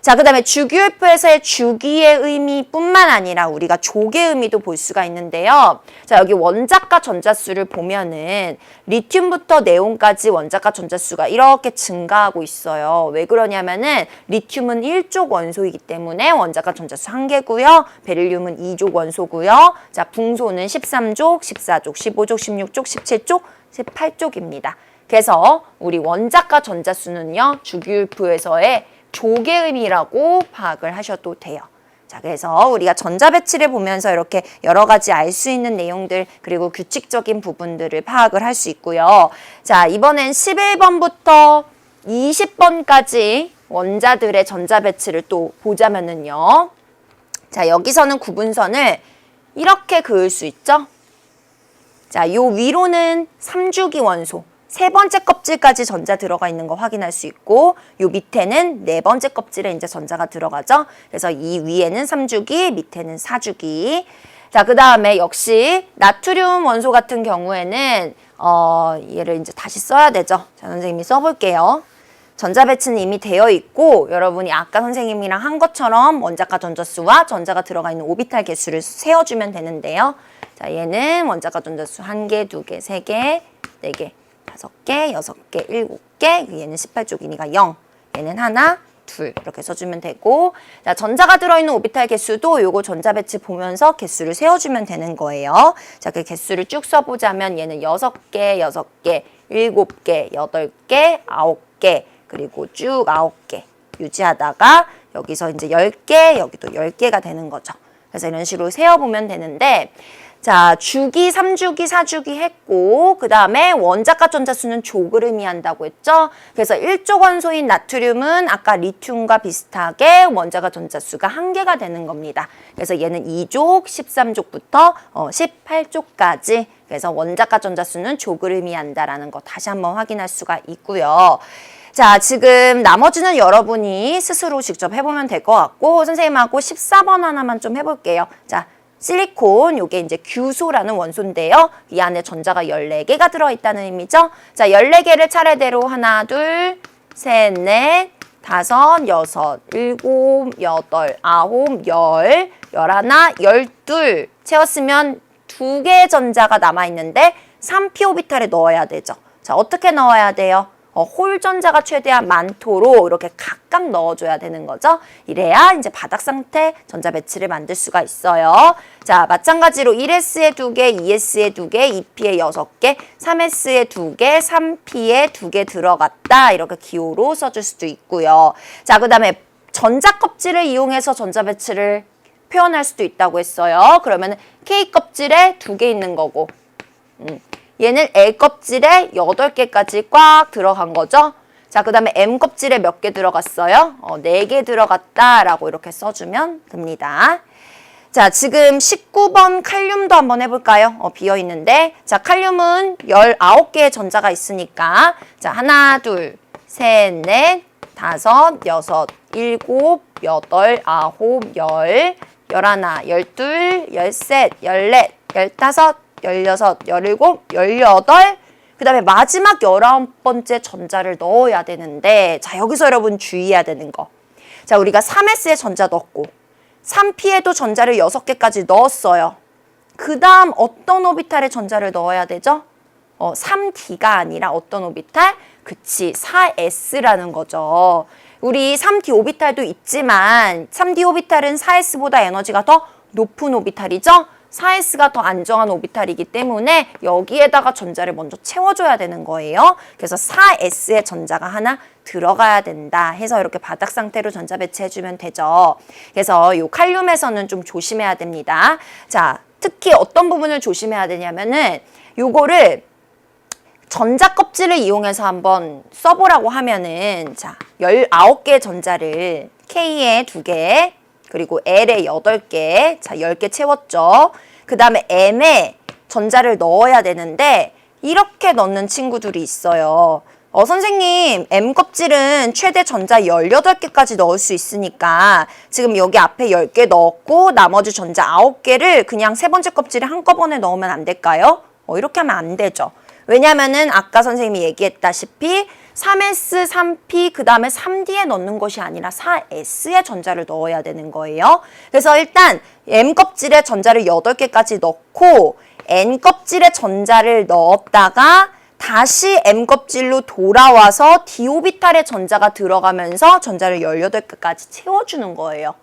Speaker 1: 자, 그 다음에 주기율표에서의 주기의 의미뿐만 아니라 우리가 족의 의미도 볼 수가 있는데요. 자, 여기 원자가 전자수를 보면은 리튬부터 네온까지 원자가 전자수가 이렇게 증가하고 있어요. 왜 그러냐면은 리튬은 1족 원소이기 때문에 원자가 전자수 1개고요. 베릴륨은 2족 원소고요. 자, 붕소는 13족, 14족, 15족, 16족, 17족, 18족입니다. 그래서 우리 원자가 전자수는요, 주기율표에서의 족의 의미라고 파악을 하셔도 돼요. 자, 그래서 우리가 전자 배치를 보면서 이렇게 여러 가지 알 수 있는 내용들 그리고 규칙적인 부분들을 파악을 할 수 있고요. 자, 이번엔 11번부터 20번까지 원자들의 전자 배치를 또 보자면은요. 자, 여기서는 구분선을 이렇게 그을 수 있죠. 자, 요 위로는 3주기 원소. 세 번째 껍질까지 전자 들어가 있는 거 확인할 수 있고, 요 밑에는 네 번째 kop질에 이제 전자가 들어가죠. 그래서 이 위에는 3주기, 밑에는 4주기. 자, 그 다음에 역시 나트륨 원소 같은 경우에는 얘를 이제 다시 써야 되죠. 자, 선생님이 써볼게요. 전자 배치는 이미 되어 있고, 여러분이 아까 선생님이랑 한 것처럼 원자가 전자수와 전자가 들어가 있는 오비탈 개수를 세워주면 되는데요. 자, 얘는 원자가 전자수 1개, 2개, 3개, 4개, 5개, 6개, 7개. 얘는 18쪽이니까 0. 얘는 하나, 둘 이렇게 써주면 되고, 자, 전자가 들어있는 오비탈 개수도 요거 전자 배치 보면서 개수를 세워주면 되는 거예요. 자, 그 개수를 쭉 써보자면 얘는 6개, 6개, 7개, 8개, 9개, 그리고 쭉 9개 유지하다가 여기서 이제 10개, 여기도 10개가 되는 거죠. 그래서 이런 식으로 세어보면 되는데, 자, 주기, 3주기, 4주기 했고, 그 다음에 원자가 전자수는 족을 의미한다고 했죠. 그래서 1족 원소인 나트륨은 아까 리튬과 비슷하게 원자가 전자수가 1개가 되는 겁니다. 그래서 얘는 2족, 13족부터 18족까지. 그래서 원자가 전자수는 족을 의미한다라는 거 다시 한번 확인할 수가 있고요. 자, 지금 나머지는 여러분이 스스로 직접 해보면 될 것 같고, 선생님하고 14번 하나만 좀 해볼게요. 자, 실리콘, 요게 이제 규소라는 원소인데요. 이 안에 전자가 14개가 들어있다는 의미죠. 자, 14개를 차례대로 하나, 둘, 셋, 넷, 다섯, 여섯, 일곱, 여덟, 아홉, 열, 열하나, 12 채웠으면 2개의 전자가 남아있는데 3p 오비탈에 넣어야 되죠. 자, 어떻게 넣어야 돼요? 홀 전자가 최대한 많도록 이렇게 각각 넣어줘야 되는 거죠. 이래야 이제 바닥 상태 전자 배치를 만들 수가 있어요. 자, 마찬가지로 1s에 2개, 2s에 2개, 2p에 6개, 3s에 2개, 3p에 2개 들어갔다. 이렇게 기호로 써줄 수도 있고요. 자, 그 다음에 전자 껍질을 이용해서 전자 배치를 표현할 수도 있다고 했어요. 그러면 K 껍질에 2개 있는 거고, 얘는 L 껍질에 8개까지 꽉 들어간 거죠. 자, 그 다음에 M 껍질에 몇 개 들어갔어요? 4개 들어갔다라고 이렇게 써주면 됩니다. 자, 지금 19번 칼륨도 한번 해볼까요? 비어있는데. 자, 칼륨은 19개의 전자가 있으니까. 자, 하나, 둘, 셋, 넷, 다섯, 여섯, 일곱, 여덟, 아홉, 열, 열하나, 열둘, 열셋, 열넷, 열다섯, 16, 17, 18, 그 다음에 마지막 19번째 전자를 넣어야 되는데, 자, 여기서 여러분 주의해야 되는 거. 자, 우리가 3s에 전자 넣었고 3p에도 전자를 6개까지 넣었어요. 그 다음 어떤 오비탈에 전자를 넣어야 되죠? 3d가 아니라 어떤 오비탈? 그치, 4s라는 거죠. 우리 3d 오비탈도 있지만 3d 오비탈은 4s보다 에너지가 더 높은 오비탈이죠? 4s가 더 안정한 오비탈이기 때문에 여기에다가 전자를 먼저 채워줘야 되는 거예요. 그래서 4s의 전자가 하나 들어가야 된다 해서 이렇게 바닥 상태로 전자 배치해주면 되죠. 그래서 이 칼륨에서는 좀 조심해야 됩니다. 자, 특히 어떤 부분을 조심해야 되냐면은 요거를 전자 껍질을 이용해서 한번 써보라고 하면은, 자, 19개의 전자를 K에 2개, 그리고 L에 8개, 자, 10개 채웠죠. 그 다음에 M에 전자를 넣어야 되는데 이렇게 넣는 친구들이 있어요. 선생님, M 껍질은 최대 전자 18개까지 넣을 수 있으니까 지금 여기 앞에 10개 넣었고 나머지 전자 9개를 그냥 세 번째 껍질에 한꺼번에 넣으면 안 될까요? 이렇게 하면 안 되죠. 왜냐면은 아까 선생님이 얘기했다시피 3s, 3p, 그 다음에 3d에 넣는 것이 아니라 4s의 전자를 넣어야 되는 거예요. 그래서 일단 M 껍질에 전자를 8개까지 넣고 N 껍질에 전자를 넣었다가 다시 M 껍질로 돌아와서 D 오비탈에 전자가 들어가면서 전자를 18개까지 채워주는 거예요.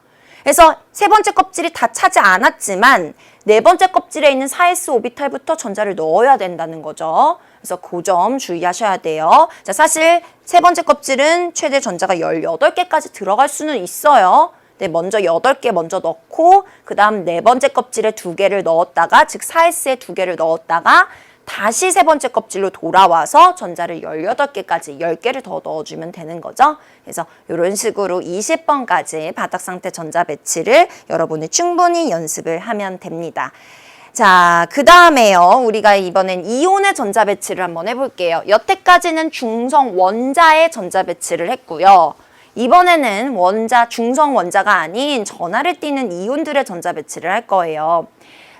Speaker 1: 그래서 세 번째 껍질이 다 차지 않았지만 네 번째 껍질에 있는 4s 오비탈부터 전자를 넣어야 된다는 거죠. 그래서 그 점 주의하셔야 돼요. 자, 사실 세 번째 껍질은 최대 전자가 18개까지 들어갈 수는 있어요. 네, 먼저 8개 먼저 넣고 그 다음 네 번째 껍질에 2개를 넣었다가, 즉 4s에 2개를 넣었다가 다시 세 번째 껍질로 돌아와서 전자를 18개까지 10개를 더 넣어주면 되는 거죠. 그래서 이런 식으로 20번까지 바닥 상태 전자 배치를 여러분이 충분히 연습을 하면 됩니다. 자, 그 다음에요. 우리가 이번엔 이온의 전자 배치를 한번 해볼게요. 여태까지는 중성 원자의 전자 배치를 했고요. 이번에는 중성 원자가 아닌 전하를 띠는 이온들의 전자 배치를 할 거예요.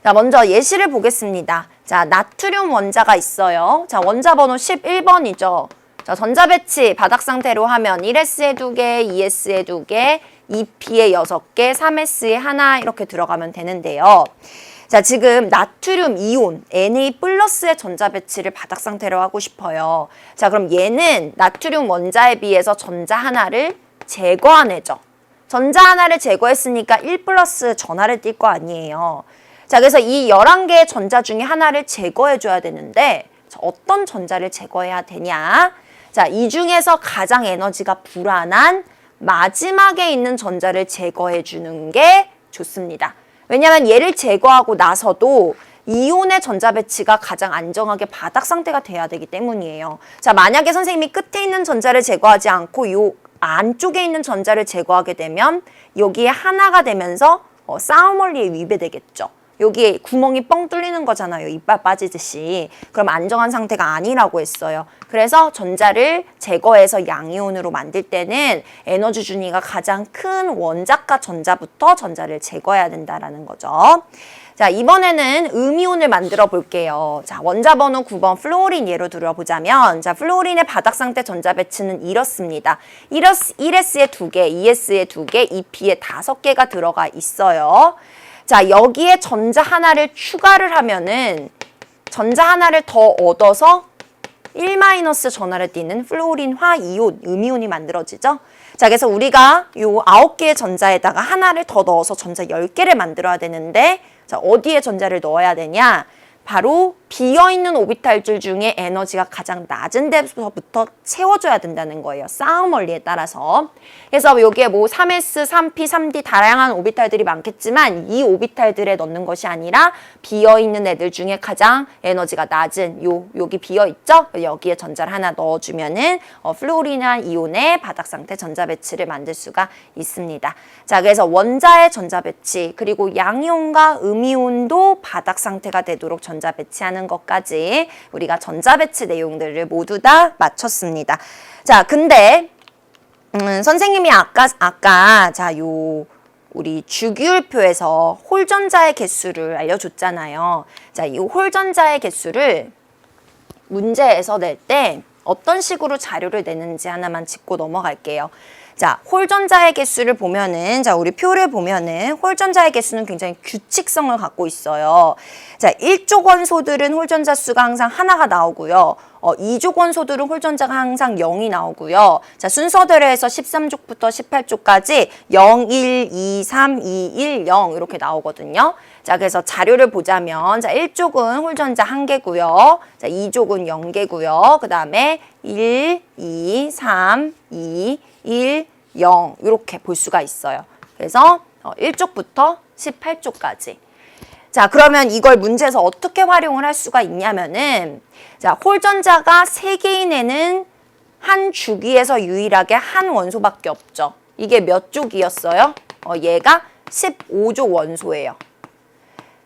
Speaker 1: 자, 먼저 예시를 보겠습니다. 자, 나트륨 원자가 있어요. 자, 원자 번호 11번이죠. 자, 전자 배치 바닥 상태로 하면 1s에 2개, 2s에 2개, 2p에 6개, 3s에 하나 이렇게 들어가면 되는데요. 자, 지금 나트륨 이온 Na 플러스의 전자 배치를 바닥 상태로 하고 싶어요. 자, 그럼 얘는 나트륨 원자에 비해서 전자 하나를 제거하네죠. 전자 하나를 제거했으니까 1 플러스 전하를 띌 거 아니에요. 자, 그래서 이 11개의 전자 중에 하나를 제거해줘야 되는데 어떤 전자를 제거해야 되냐? 자, 이 중에서 가장 에너지가 불안한 마지막에 있는 전자를 제거해주는 게 좋습니다. 왜냐하면 얘를 제거하고 나서도 이온의 전자 배치가 가장 안정하게 바닥 상태가 돼야 되기 때문이에요. 자, 만약에 선생님이 끝에 있는 전자를 제거하지 않고 요 안쪽에 있는 전자를 제거하게 되면 여기에 하나가 되면서 싸움 원리에 위배되겠죠. 여기에 구멍이 뻥 뚫리는 거잖아요. 이빨 빠지듯이. 그럼 안정한 상태가 아니라고 했어요. 그래서 전자를 제거해서 양이온으로 만들 때는 에너지 준위가 가장 큰 원자가 전자부터 전자를 제거해야 된다라는 거죠. 자, 이번에는 음이온을 만들어 볼게요. 자, 원자 번호 9번 플로린 예로 들어보자면, 자, 플로린의 바닥 상태 전자 배치는 이렇습니다. 1S에 2개, 2S에 2개, 2P에 5개가 들어가 있어요. 자, 여기에 전자 하나를 추가를 하면은 전자 하나를 더 얻어서 1- 전하를 띠는 플로린화 이온, 음이온이 만들어지죠. 자, 그래서 우리가 요 9개의 전자에다가 하나를 더 넣어서 전자 10개를 만들어야 되는데, 자, 어디에 전자를 넣어야 되냐? 바로 비어있는 오비탈 줄 중에 에너지가 가장 낮은 데서부터 채워줘야 된다는 거예요. 싸움 원리에 따라서. 그래서 여기에 뭐 3s, 3p, 3d 다양한 오비탈들이 많겠지만 이 오비탈들에 넣는 것이 아니라 비어있는 애들 중에 가장 에너지가 낮은 여기 비어있죠? 여기에 전자를 하나 넣어주면은 플로린화 이온의 바닥 상태 전자 배치를 만들 수가 있습니다. 자, 그래서 원자의 전자 배치 그리고 양이온과 음이온도 바닥 상태가 되도록 전자 배치하는 것까지 우리가 전자 배치 내용들을 모두 다 마쳤습니다. 자, 근데 선생님이 아까 자, 우리 주기율표에서 홀전자의 개수를 알려줬잖아요. 자, 이 홀전자의 개수를 문제에서 낼 때 어떤 식으로 자료를 내는지 하나만 짚고 넘어갈게요. 자, 홀전자의 개수를 보면은, 자, 우리 표를 보면은 홀전자의 개수는 굉장히 규칙성을 갖고 있어요. 자, 1족 원소들은 홀전자 수가 항상 하나가 나오고요. 2족 원소들은 홀전자가 항상 0이 나오고요. 자, 순서대로 해서 13족부터 18족까지 0, 1, 2, 3, 2, 1, 0 이렇게 나오거든요. 자, 그래서 자료를 보자면, 자, 1족은 홀전자 1개고요. 자, 2족은 0개고요. 그 다음에 1, 2, 3, 2, 1, 0 이렇게 볼 수가 있어요. 그래서 1족부터 18족까지. 자, 그러면 이걸 문제에서 어떻게 활용을 할 수가 있냐면은, 자, 홀전자가 3개인 애는 한 주기에서 유일하게 한 원소밖에 없죠. 이게 몇 족이었어요? 얘가 15족 원소예요.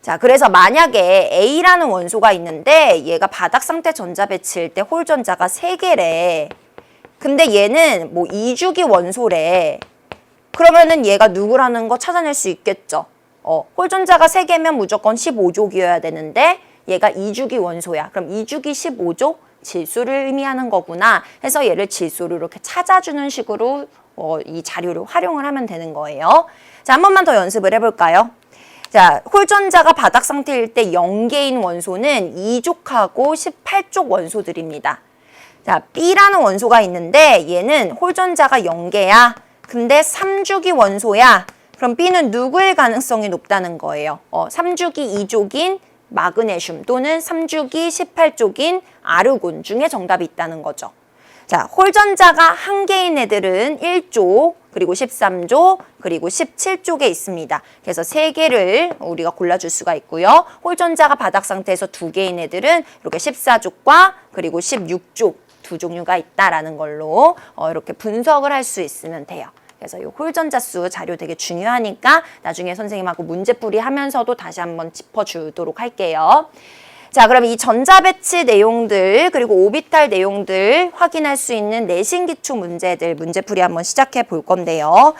Speaker 1: 자, 그래서 만약에 A라는 원소가 있는데 얘가 바닥 상태 전자 배치일 때 홀전자가 3개래. 근데 얘는 뭐 2주기 원소래. 그러면은 얘가 누구라는 거 찾아낼 수 있겠죠. 홀전자가 3개면 무조건 15족이어야 되는데 얘가 2주기 원소야. 그럼 2주기 15족 질소를 의미하는 거구나 해서 얘를 질소로 이렇게 찾아주는 식으로 이 자료를 활용을 하면 되는 거예요. 자, 한 번만 더 연습을 해볼까요? 자, 홀전자가 바닥 상태일 때 0개인 원소는 2족하고 18족 원소들입니다. 자, B라는 원소가 있는데 얘는 홀전자가 0개야. 근데 3주기 원소야. 그럼 B는 누구일 가능성이 높다는 거예요. 3주기 2족인 마그네슘 또는 3주기 18족인 아르곤 중에 정답이 있다는 거죠. 자, 홀전자가 1개인 애들은 1족, 그리고 13족, 그리고 17족에 있습니다. 그래서 3개를 우리가 골라줄 수가 있고요. 홀전자가 바닥 상태에서 2개인 애들은 이렇게 14족과 그리고 16족 두 종류가 있다라는 걸로 이렇게 분석을 할 수 있으면 돼요. 그래서 이 홀전자 수 자료 되게 중요하니까 나중에 선생님하고 문제풀이 하면서도 다시 한번 짚어주도록 할게요. 자, 그럼 이 전자 배치 내용들 그리고 오비탈 내용들 확인할 수 있는 내신 기초 문제들 문제풀이 한번 시작해 볼 건데요.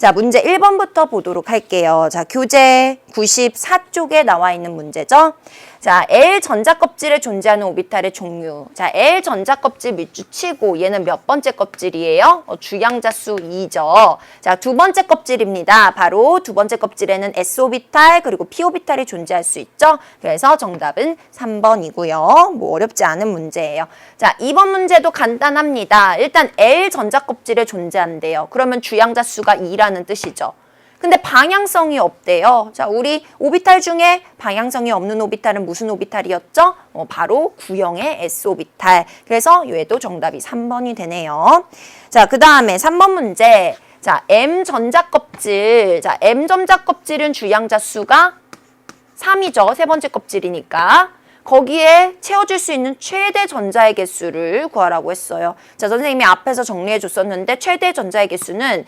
Speaker 1: 자, 문제 1번부터 보도록 할게요. 자, 교재 94쪽에 나와 있는 문제죠. 자, L 전자껍질에 존재하는 오비탈의 종류. 자, L 전자껍질 밑줄 치고 얘는 몇 번째 껍질이에요? 주양자수 2죠. 자, 두 번째 껍질입니다. 바로 두 번째 껍질에는 S 오비탈 그리고 P 오비탈이 존재할 수 있죠. 그래서 정답은 3번이고요. 뭐 어렵지 않은 문제예요. 자, 2번 문제도 간단합니다. 일단 L 전자껍질에 존재한대요. 그러면 주양자수가 2라는 뜻이죠. 근데 방향성이 없대요. 자, 우리 오비탈 중에 방향성이 없는 오비탈은 무슨 오비탈이었죠? 바로 구형의 S 오비탈. 그래서 얘도 정답이 3번이 되네요. 자, 그 다음에 3번 문제. 자, M 전자껍질. 자, M 전자껍질은 주양자수가 3이죠. 세 번째 껍질이니까. 거기에 채워줄 수 있는 최대 전자의 개수를 구하라고 했어요. 자, 선생님이 앞에서 정리해 줬었는데 최대 전자의 개수는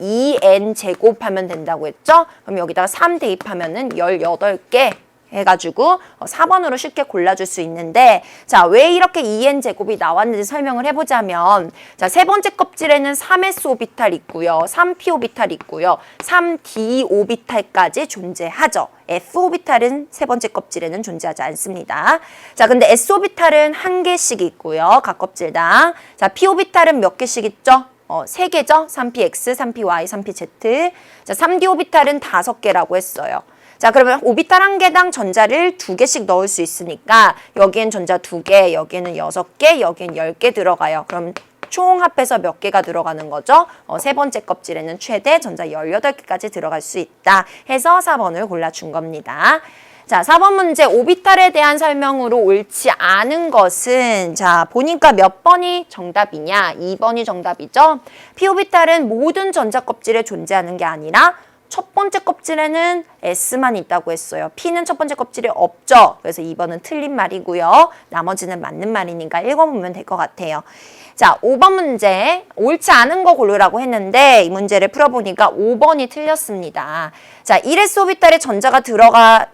Speaker 1: 2n 제곱하면 된다고 했죠? 그럼 여기다가 3 대입하면은 18개 해가지고 4번으로 쉽게 골라줄 수 있는데, 자, 왜 이렇게 2n 제곱이 나왔는지 설명을 해보자면, 자, 세 번째 껍질에는 3s 오비탈 있고요, 3p 오비탈 있고요, 3d 오비탈까지 존재하죠. f 오비탈은 세 번째 껍질에는 존재하지 않습니다. 자, 근데 s 오비탈은 한 개씩 있고요, 각 껍질당. 자, p 오비탈은 몇 개씩 있죠? 3개죠? 3px, 3py, 3pz. 자, 3d 오비탈은 5개라고 했어요. 자, 그러면 오비탈 한 개당 전자를 2개씩 넣을 수 있으니까 여기엔 전자 2개, 여기에는 6개, 여기엔 10개 들어가요. 그럼 총 합해서 몇 개가 들어가는 거죠? 세 번째 껍질에는 최대 전자 18개까지 들어갈 수 있다 해서 4번을 골라준 겁니다. 자, 4번 문제 오비탈에 대한 설명으로 옳지 않은 것은, 자, 보니까 몇 번이 정답이냐? 2번이 정답이죠. p 오비탈은 모든 전자 껍질에 존재하는 게 아니라 첫 번째 껍질에는 S만 있다고 했어요. P는 첫 번째 껍질에 없죠. 그래서 2번은 틀린 말이고요. 나머지는 맞는 말이니까 읽어보면 될 것 같아요. 자, 5번 문제. 옳지 않은 거 고르라고 했는데 이 문제를 풀어보니까 5번이 틀렸습니다. 자, 1s 오비탈에 전자가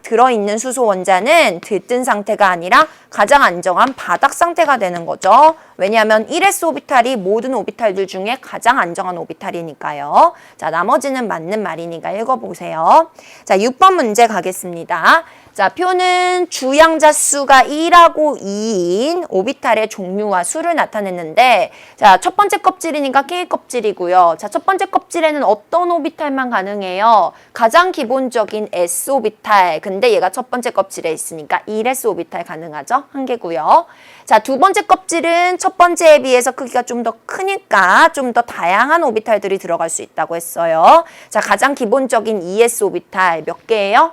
Speaker 1: 들어있는 수소 원자는 들뜬 상태가 아니라 가장 안정한 바닥 상태가 되는 거죠. 왜냐하면 1s 오비탈이 모든 오비탈들 중에 가장 안정한 오비탈이니까요. 자, 나머지는 맞는 말이니까 읽어보세요. 자, 6번 문제 가겠습니다. 자, 표는 주양자수가 1하고 2인 오비탈의 종류와 수를 나타냈는데, 자, 첫 번째 껍질이니까 K 껍질이고요. 자, 첫 번째 껍질에는 어떤 오비탈만 가능해요? 가장 기본적인 S 오비탈. 근데 얘가 첫 번째 껍질에 있으니까 1S 오비탈 가능하죠? 한 개고요. 자, 두 번째 껍질은 첫 번째에 비해서 크기가 좀 더 크니까 좀 더 다양한 오비탈들이 들어갈 수 있다고 했어요. 자, 가장 기본적인 2S 오비탈 몇 개예요?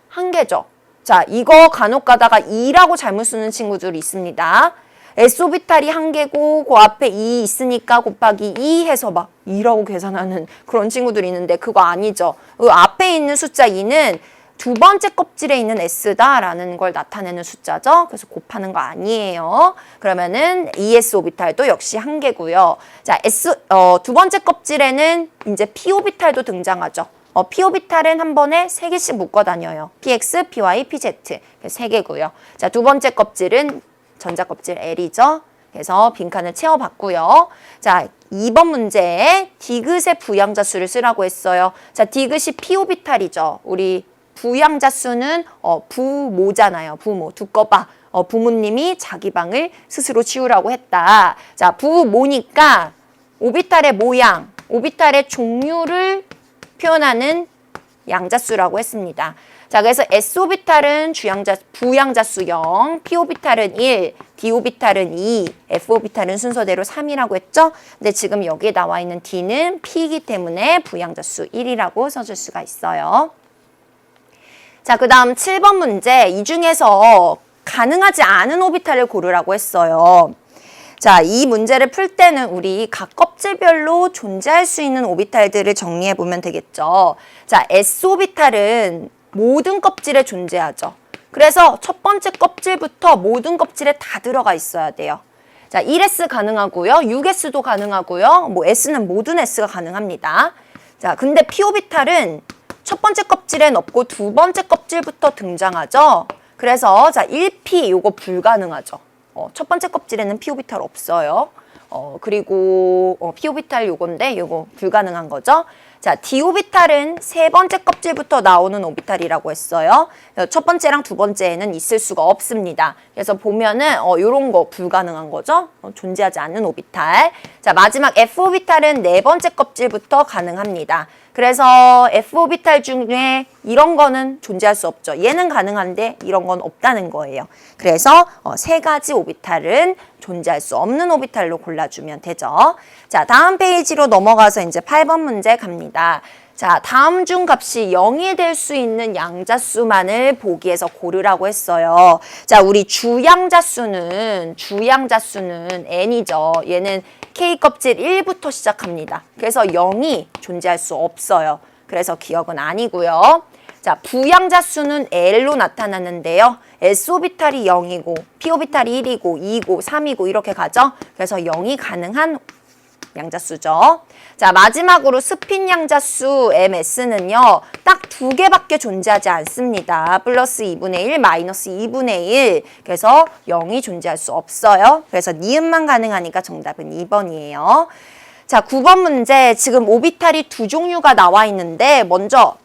Speaker 1: 한 개죠. 자, 이거 간혹 가다가 2라고 잘못 쓰는 친구들이 있습니다. S오비탈이 한 개고 그 앞에 2 있으니까 곱하기 2 해서 막 2라고 계산하는 그런 친구들이 있는데 그거 아니죠. 그 앞에 있는 숫자 2는 두 번째 껍질에 있는 S다라는 걸 나타내는 숫자죠. 그래서 곱하는 거 아니에요. 그러면은 2S 오비탈도 역시 한 개고요. 자, 두 번째 껍질에는 이제 P 오비탈도 등장하죠. P 오비탈은 한 번에 3개씩 묶어 다녀요. PX, PY, PZ. 3개고요. 자, 두 번째 껍질은 전자 껍질 L이죠. 그래서 빈칸을 채워봤고요. 자, 2번 문제에 디귿의 부양자수를 쓰라고 했어요. 자, 디귿이 P 오비탈이죠. 우리 부양자수는 부모잖아요. 부모. 두꺼봐. 부모님이 자기 방을 스스로 치우라고 했다. 자, 부모니까 오비탈의 모양, 오비탈의 종류를 표현하는 양자수라고 했습니다. 자, 그래서 S오비탈은 부양자수 0, P오비탈은 1, D오비탈은 2, F오비탈은 순서대로 3이라고 했죠? 근데 지금 여기에 나와 있는 D는 P이기 때문에 부양자수 1이라고 써줄 수가 있어요. 자, 그 다음 7번 문제. 이 중에서 가능하지 않은 오비탈을 고르라고 했어요. 자, 이 문제를 풀 때는 우리 각 껍질별로 존재할 수 있는 오비탈들을 정리해 보면 되겠죠. 자, S오비탈은 모든 껍질에 존재하죠. 그래서 첫 번째 껍질부터 모든 껍질에 다 들어가 있어야 돼요. 자, 1S 가능하고요. 6S도 가능하고요. 뭐 S는 모든 S가 가능합니다. 자, 근데 P오비탈은 첫 번째 껍질엔 없고 두 번째 껍질부터 등장하죠. 그래서 자, 1P 요거 불가능하죠. 첫 번째 껍질에는 P오비탈 없어요. 그리고 P오비탈 요건데 요거 불가능한 거죠. 자, d 오비탈은 세 번째 껍질부터 나오는 오비탈이라고 했어요. 첫 번째랑 두 번째에는 있을 수가 없습니다. 그래서 보면은 요런 거 불가능한 거죠. 존재하지 않는 오비탈. 자, 마지막 f 오비탈은 네 번째 껍질부터 가능합니다. 그래서 f 오비탈 중에 이런 거는 존재할 수 없죠. 얘는 가능한데 이런 건 없다는 거예요. 그래서 세 가지 오비탈은 존재할 수 없는 오비탈로 골라주면 되죠. 자, 다음 페이지로 넘어가서 이제 8번 문제 갑니다. 자, 다음 중 값이 0이 될 수 있는 양자수만을 보기에서 고르라고 했어요. 자, 우리 주양자수는 n이죠. 얘는 K 껍질 1부터 시작합니다. 그래서 0이 존재할 수 없어요. 그래서 기억은 아니고요. 자, 부양자수는 L로 나타나는데요. S오비탈이 0이고 P오비탈이 1이고 2고 3이고 이렇게 가죠. 그래서 0이 가능한 양자수죠. 자, 마지막으로 스핀 양자수 MS는요. 딱 두 개밖에 존재하지 않습니다. 플러스 2분의 1, 마이너스 2분의 1. 그래서 0이 존재할 수 없어요. 그래서 니은만 가능하니까 정답은 2번이에요. 자, 9번 문제. 지금 오비탈이 두 종류가 나와 있는데 먼저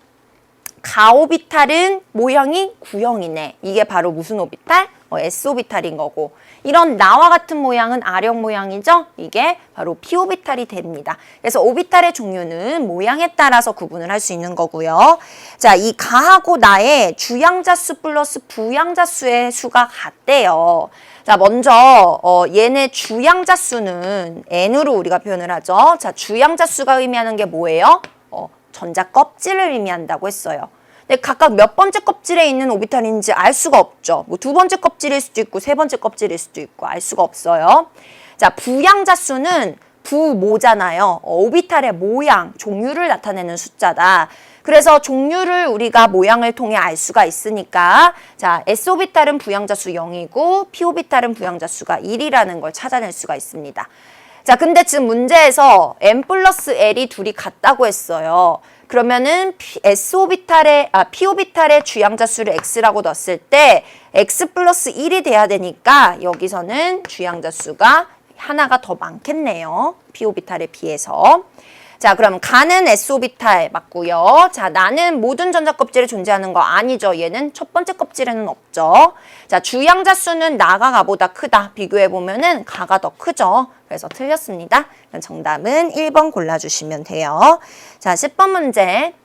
Speaker 1: 가오비탈은 모양이 구형이네. 이게 바로 무슨 오비탈? S오비탈인 거고, 이런 나와 같은 모양은 R형 모양이죠? 이게 바로 P오비탈이 됩니다. 그래서 오비탈의 종류는 모양에 따라서 구분을 할 수 있는 거고요. 자, 이 가하고 나의 주양자수 플러스 부양자수의 수가 같대요. 자, 먼저 얘네 주양자수는 N으로 우리가 표현을 하죠. 자, 주양자수가 의미하는 게 뭐예요? 전자 껍질을 의미한다고 했어요. 근데 각각 몇 번째 껍질에 있는 오비탈인지 알 수가 없죠. 뭐 두 번째 껍질일 수도 있고 세 번째 껍질일 수도 있고 알 수가 없어요. 자, 부양자수는 부모잖아요. 오비탈의 모양, 종류를 나타내는 숫자다. 그래서 종류를 우리가 모양을 통해 알 수가 있으니까, 자, S오비탈은 부양자수 0이고 P오비탈은 부양자수가 1이라는 걸 찾아낼 수가 있습니다. 자, 근데 지금 문제에서 n 플러스 l이 둘이 같다고 했어요. 그러면은 P오비탈의 주양자수를 x라고 넣었을 때 x 플러스 1이 돼야 되니까 여기서는 주양자수가 하나가 더 많겠네요. P오비탈에 비해서. 자, 그럼 가는 S오비탈 맞고요. 자, 나는 모든 전자껍질에 존재하는 거 아니죠. 얘는 첫 번째 껍질에는 없죠. 자, 주양자수는 나가 가보다 크다. 비교해보면은 가가 더 크죠. 그래서 틀렸습니다. 정답은 1번 골라주시면 돼요. 자, 10번 문제.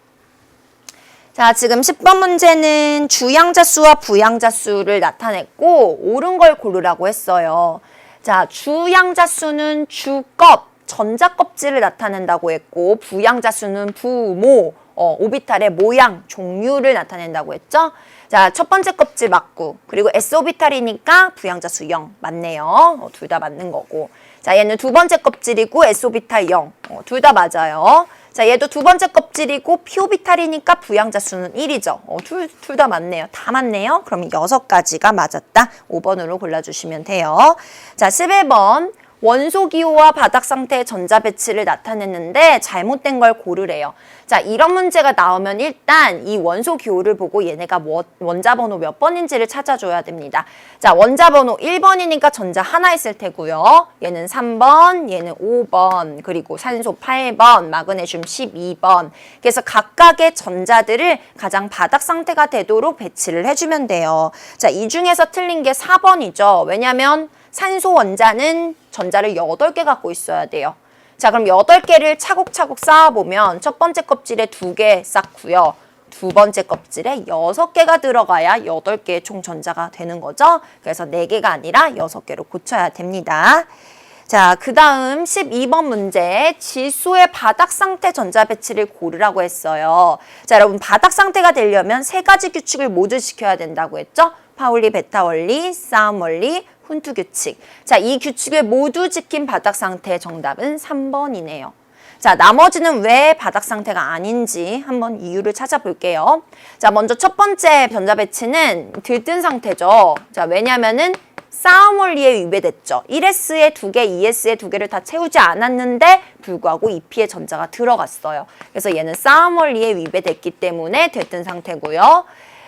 Speaker 1: 자, 지금 10번 문제는 주양자수와 부양자수를 나타냈고 옳은 걸 고르라고 했어요. 자, 주양자수는 주껍, 전자껍질을 나타낸다고 했고 부양자수는 부모, 오비탈의 모양, 종류를 나타낸다고 했죠. 자, 첫 번째 껍질 맞고, 그리고 S오비탈이니까 부양자수 0 맞네요. 둘 다 맞는 거고. 자, 얘는 두 번째 껍질이고 S오비탈 0, 둘 다 맞아요. 자, 얘도 두 번째 껍질이고 P오비탈이니까 부양자수는 1이죠. 둘 다 맞네요. 다 맞네요. 그럼 6가지가 맞았다. 5번으로 골라주시면 돼요. 자, 11번. 원소 기호와 바닥 상태의 전자 배치를 나타냈는데 잘못된 걸 고르래요. 자, 이런 문제가 나오면 일단 이 원소 기호를 보고 얘네가 원자 번호 몇 번인지를 찾아줘야 됩니다. 자, 원자 번호 1번이니까 전자 하나 있을 테고요. 얘는 3번, 얘는 5번, 그리고 산소 8번, 마그네슘 12번. 그래서 각각의 전자들을 가장 바닥 상태가 되도록 배치를 해주면 돼요. 자, 이 중에서 틀린 게 4번이죠. 왜냐면 산소 원자는 전자를 8개 갖고 있어야 돼요. 자, 그럼 8개를 차곡차곡 쌓아보면 첫 번째 껍질에 2개 쌓고요. 두 번째 껍질에 6개가 들어가야 8개의 총 전자가 되는 거죠. 그래서 4개가 아니라 6개로 고쳐야 됩니다. 자, 그 다음 12번 문제, 질소의 바닥 상태 전자 배치를 고르라고 했어요. 자, 여러분 바닥 상태가 되려면 3가지 규칙을 모두 지켜야 된다고 했죠. 파울리 베타 원리, 싸움 원리, 훈투 규칙. 자, 이 규칙을 모두 지킨 바닥 상태의 정답은 3번이네요. 자, 나머지는 왜 바닥 상태가 아닌지 한번 이유를 찾아볼게요. 자, 먼저 첫 번째 전자 배치는 들뜬 상태죠. 자, 왜냐면은 싸움 원리에 위배됐죠. 1S에 2개, 2S에 2개를 다 채우지 않았는데 불구하고 2P의 전자가 들어갔어요. 그래서 얘는 싸움 원리에 위배됐기 때문에 들뜬 상태고요.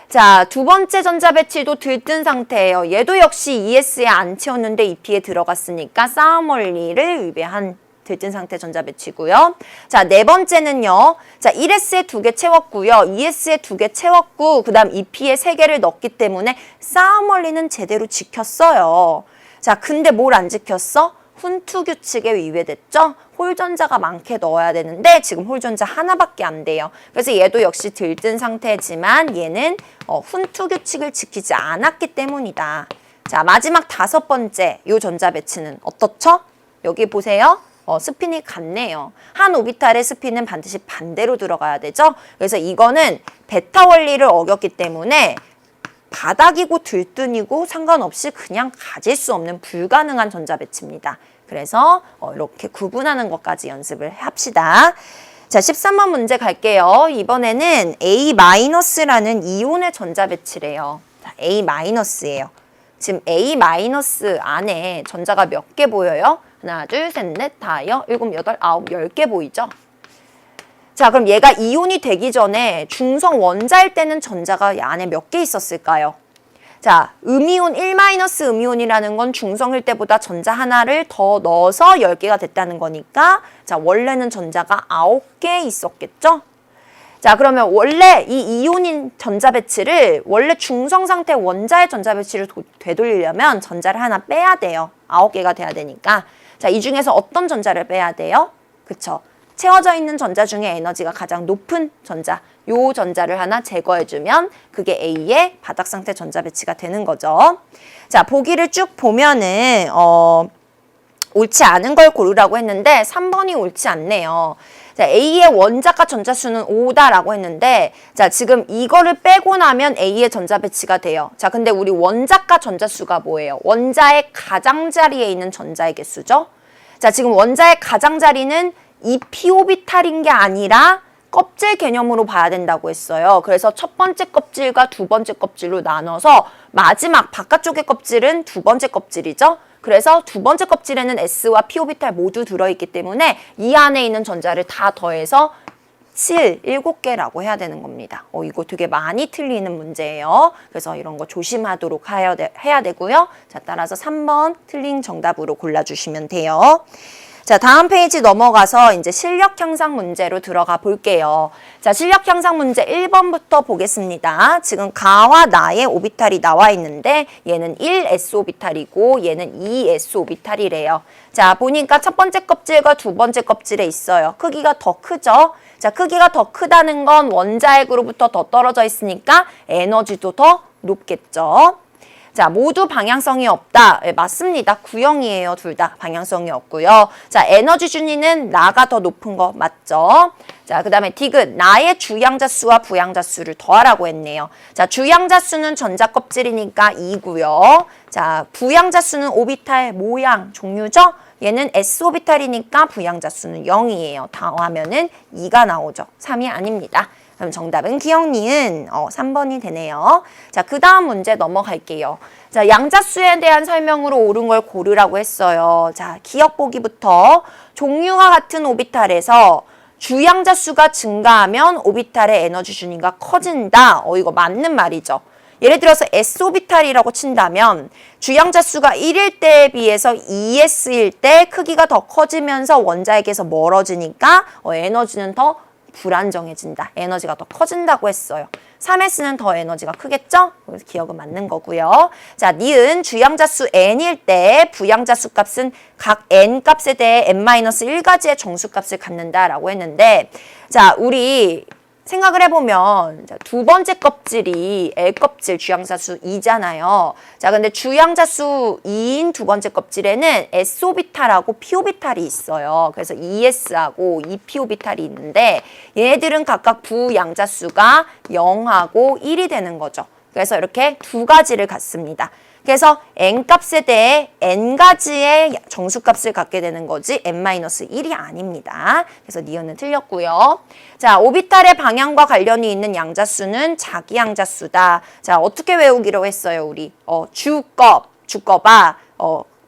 Speaker 1: 자, 두 번째 전자 배치도 들뜬 상태예요. 얘도 역시 2S에 안 채웠는데 2P에 들어갔으니까 싸움 원리를 위배한 들뜬 상태 전자 배치고요. 자, 네 번째는요. 자, 1s에 2개 채웠고요. 2s에 2개 채웠고 그다음 2p에 3개를 넣었기 때문에 싸움 원리는 제대로 지켰어요. 자, 근데 뭘 안 지켰어? 훈투 규칙에 위배됐죠? 홀전자가 많게 넣어야 되는데 지금 홀전자 하나밖에 안 돼요. 그래서 얘도 역시 들뜬 상태지만 얘는 훈투 규칙을 지키지 않았기 때문이다. 자, 마지막 5번째 요 전자 배치는 어떻죠? 여기 보세요. 스핀이 같네요. 한 오비탈의 스핀은 반드시 반대로 들어가야 되죠? 그래서 이거는 베타 원리를 어겼기 때문에 바닥이고 들뜬이고 상관없이 그냥 가질 수 없는 불가능한 전자 배치입니다. 그래서 이렇게 구분하는 것까지 연습을 합시다. 자, 13번 문제 갈게요. 이번에는 A-라는 이온의 전자 배치래요. 자, A-예요. 지금 A- 안에 전자가 몇 개 보여요? 하나, 둘, 셋, 넷, 다, 일곱, 여덟, 아홉, 10개 보이죠? 자, 그럼 얘가 이온이 되기 전에 중성 원자일 때는 전자가 안에 몇 개 있었을까요? 자, 음이온 1- 음이온이라는 건 중성일 때보다 전자 하나를 더 넣어서 10개가 됐다는 거니까 자, 원래는 전자가 9개 있었겠죠? 자, 그러면 원래 이 이온인 전자 배치를 원래 중성 상태 원자의 전자 배치를 되돌리려면 전자를 하나 빼야 돼요. 9개가 돼야 되니까. 자, 이 중에서 어떤 전자를 빼야 돼요? 그쵸? 채워져 있는 전자 중에 에너지가 가장 높은 전자, 요 전자를 하나 제거해주면 그게 A의 바닥 상태 전자 배치가 되는 거죠. 자, 보기를 쭉 보면은 옳지 않은 걸 고르라고 했는데 3번이 옳지 않네요. 자, A의 원자가 전자수는 5다라고 했는데 자, 지금 이거를 빼고 나면 A의 전자 배치가 돼요. 자, 근데 우리 원자가 전자수가 뭐예요? 원자의 가장자리에 있는 전자의 개수죠. 자, 지금 원자의 가장자리는 2p-오비탈인 게 아니라 껍질 개념으로 봐야 된다고 했어요. 그래서 첫 번째 껍질과 두 번째 껍질로 나눠서 마지막 바깥쪽의 껍질은 두 번째 껍질이죠. 그래서 두 번째 껍질에는 S와 p-오비탈 모두 들어있기 때문에 이 안에 있는 전자를 다 더해서 7개라고 해야 되는 겁니다. 이거 되게 많이 틀리는 문제예요. 그래서 이런 거 조심하도록 해야 되고요. 자, 따라서 3번 틀린 정답으로 골라주시면 돼요. 자, 다음 페이지 넘어가서 이제 실력 향상 문제로 들어가 볼게요. 자, 실력 향상 문제 1번부터 보겠습니다. 지금 가와 나의 오비탈이 나와 있는데 얘는 1s-오비탈이고 얘는 2s-오비탈이래요. 자, 보니까 첫 번째 껍질과 두 번째 껍질에 있어요. 크기가 더 크죠? 자, 크기가 더 크다는 건 원자핵으로부터 더 떨어져 있으니까 에너지도 더 높겠죠. 자, 모두 방향성이 없다. 네, 맞습니다. 구형이에요. 둘 다 방향성이 없고요. 자, 에너지 준위는 나가 더 높은 거 맞죠? 자, 그 다음에 디귿, 나의 주양자 수와 부양자 수를 더하라고 했네요. 자, 주양자 수는 전자 껍질이니까 2고요. 자, 부양자 수는 오비탈 모양 종류죠? 얘는 s-오비탈이니까 부양자 수는 0이에요. 더하면은 2가 나오죠. 3이 아닙니다. 그럼 정답은 기억, 니은 3번이 되네요. 자, 그 다음 문제 넘어갈게요. 자, 양자수에 대한 설명으로 옳은 걸 고르라고 했어요. 자, 기억 보기부터 종류가 같은 오비탈에서 주양자수가 증가하면 오비탈의 에너지 준위가 커진다. 이거 맞는 말이죠. 예를 들어서 s-오비탈이라고 친다면 주양자수가 1일 때에 비해서 2s일 때 크기가 더 커지면서 원자핵에서 멀어지니까 에너지는 더 불안정해진다. 에너지가 더 커진다고 했어요. 3s는 더 에너지가 크겠죠? 그래서 기억은 맞는 거고요. 자, 니은 주양자수 n일 때 부양자수 값은 각 n 값에 대해 n-1가지의 정수값을 갖는다라고 했는데 자, 우리 생각을 해보면 두 번째 껍질이 L껍질 주양자수 2잖아요. 자, 근데 주양자수 2인 두 번째 껍질에는 S-오비탈하고 P-오비탈이 있어요. 그래서 2S하고 2P-오비탈이 있는데 얘네들은 각각 부양자수가 0하고 1이 되는 거죠. 그래서 이렇게 두 가지를 갖습니다. 그래서 n값에 대해 n가지의 정수값을 갖게 되는 거지 n-1이 아닙니다. 그래서 니은은 틀렸고요. 자, 오비탈의 방향과 관련이 있는 양자수는 자기양자수다. 자, 어떻게 외우기로 했어요, 우리? 주꺼봐,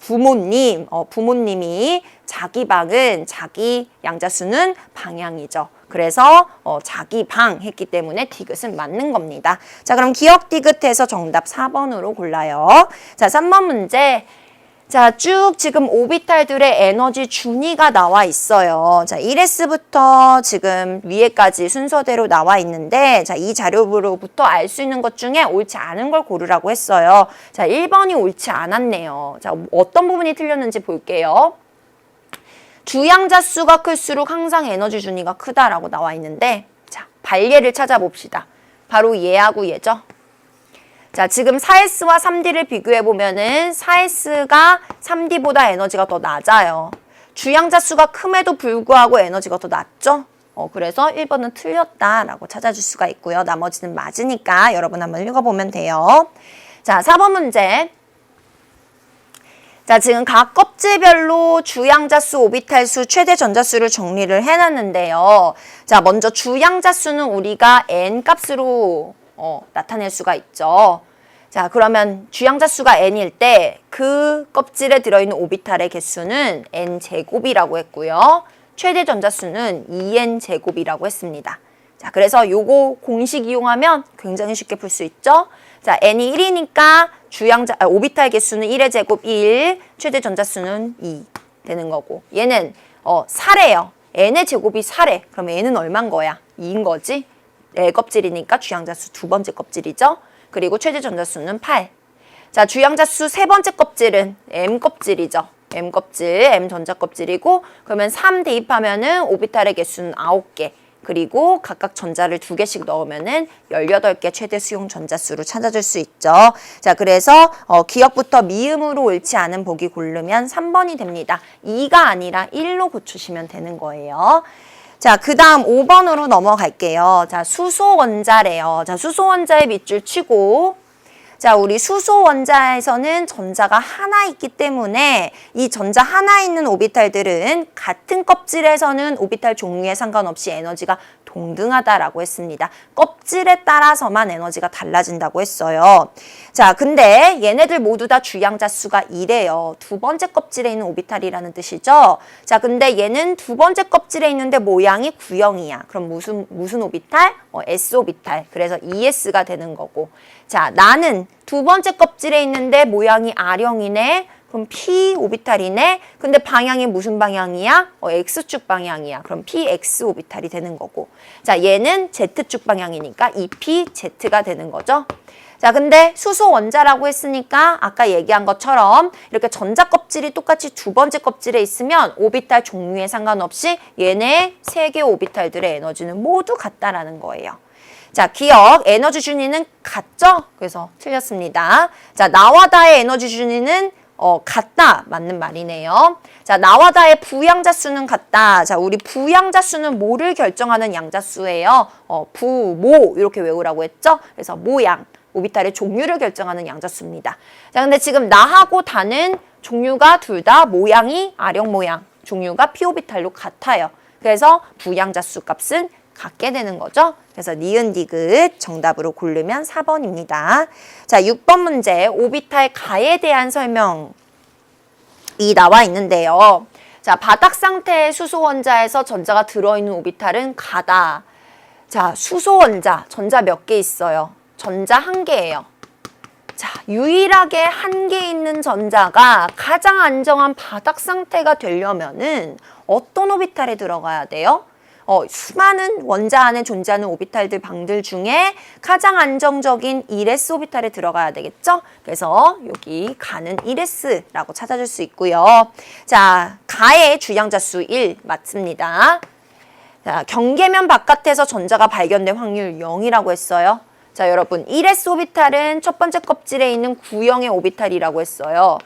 Speaker 1: 부모님이 자기 방은 자기 양자수는 방향이죠. 그래서 자기 방 했기 때문에 디귿은 맞는 겁니다. 자, 그럼 기억 디귿해서 정답 4번으로 골라요. 자, 3번 문제. 자, 쭉 지금 오비탈들의 에너지 준위가 나와 있어요. 자, 1S부터 지금 위에까지 순서대로 나와 있는데, 자, 이 자료로부터 알 수 있는 것 중에 옳지 않은 걸 고르라고 했어요. 자, 1번이 옳지 않았네요. 자, 어떤 부분이 틀렸는지 볼게요. 주양자 수가 클수록 항상 에너지 준위가 크다라고 나와 있는데, 자, 발예를 찾아봅시다. 바로 얘하고 얘죠. 자, 지금 4S와 3D를 비교해보면은 4S가 3D보다 에너지가 더 낮아요. 주양자 수가 큼에도 불구하고 에너지가 더 낮죠? 그래서 1번은 틀렸다라고 찾아줄 수가 있고요. 나머지는 맞으니까 여러분 한번 읽어보면 돼요. 자, 4번 문제. 자, 지금 각 껍질별로 주양자 수, 오비탈 수, 최대 전자 수를 정리를 해놨는데요. 자, 먼저 주양자 수는 우리가 n 값으로 나타낼 수가 있죠. 자, 그러면 주양자 수가 n일 때 그 껍질에 들어있는 오비탈의 개수는 n제곱이라고 했고요. 최대 전자 수는 2n제곱이라고 했습니다. 자, 그래서 요거 공식 이용하면 굉장히 쉽게 풀 수 있죠. 자, n이 1이니까 오비탈 개수는 1의 제곱 1, 최대 전자 수는 2 되는 거고, 얘는 4래요. n의 제곱이 4래. 그럼 n은 얼만 거야? 2인 거지. 네 껍질이니까 주양자수 두 번째 껍질이죠. 그리고 최대 전자수는 8. 자, 주양자수 세 번째 껍질은 M 껍질이죠. M 껍질, M 전자 껍질이고, 그러면 3 대입하면은 오비탈의 개수는 9개. 그리고 각각 전자를 2개씩 넣으면은 18개 최대 수용 전자수로 찾아줄 수 있죠. 자, 그래서 기억부터 미음으로 옳지 않은 보기 고르면 3번이 됩니다. 2가 아니라 1로 고추시면 되는 거예요. 자, 그 다음 5번으로 넘어갈게요. 자, 수소원자래요. 자, 수소원자의 밑줄 치고, 자, 우리 수소원자에서는 전자가 하나 있기 때문에 이 전자 하나 있는 오비탈들은 같은 껍질에서는 오비탈 종류에 상관없이 에너지가 동등하다라고 했습니다. 껍질에 따라서만 에너지가 달라진다고 했어요. 자, 근데 얘네들 모두 다 주양자 수가 2래요. 두 번째 껍질에 있는 오비탈이라는 뜻이죠. 자, 근데 얘는 두 번째 껍질에 있는데 모양이 구형이야. 그럼 무슨 오비탈? S 오비탈. 그래서 ES가 되는 거고. 자, 나는 두 번째 껍질에 있는데 모양이 R형이네. 그럼 P 오비탈이네. 근데 방향이 무슨 방향이야? X축 방향이야. 그럼 PX 오비탈이 되는 거고. 자, 얘는 Z축 방향이니까 EPZ가 되는 거죠. 자, 근데 수소 원자라고 했으니까 아까 얘기한 것처럼 이렇게 전자 껍질이 똑같이 두 번째 껍질에 있으면 오비탈 종류에 상관없이 얘네 세 개 오비탈들의 에너지는 모두 같다라는 거예요. 자, 기억, 에너지 준위는 같죠? 그래서 틀렸습니다. 자, 나와 다의 에너지 준위는 같다. 맞는 말이네요. 자, 나와 다의 부양자 수는 같다. 자, 우리 부양자 수는 뭐를 결정하는 양자 수예요? 모 이렇게 외우라고 했죠? 그래서 모양, 오비탈의 종류를 결정하는 양자 수입니다. 자, 근데 지금 나하고 다는 종류가 둘 다 모양이 R형 모양, 종류가 P 오비탈로 같아요. 그래서 부양자 수 값은 같게 되는 거죠. 그래서 니은 디귿 정답으로 고르면 4번입니다. 자, 6번 문제 오비탈 가에 대한 설명이 나와 있는데요. 자, 바닥 상태의 수소원자에서 전자가 들어있는 오비탈은 가다. 자, 수소원자 전자 몇 개 있어요? 전자 1개예요. 자, 유일하게 1개 있는 전자가 가장 안정한 바닥 상태가 되려면은 어떤 오비탈에 들어가야 돼요? 수많은 원자 안에 존재하는 오비탈들 방들 중에 가장 안정적인 1s 오비탈에 들어가야 되겠죠? 그래서 여기 가는 1s라고 찾아줄 수 있고요. 자, 가의 주양자 수 1 맞습니다. 자, 경계면 바깥에서 전자가 발견될 확률 0이라고 했어요. 자, 여러분 1s 오비탈은 첫 번째 껍질에 있는 구형의 오비탈이라고 했어요.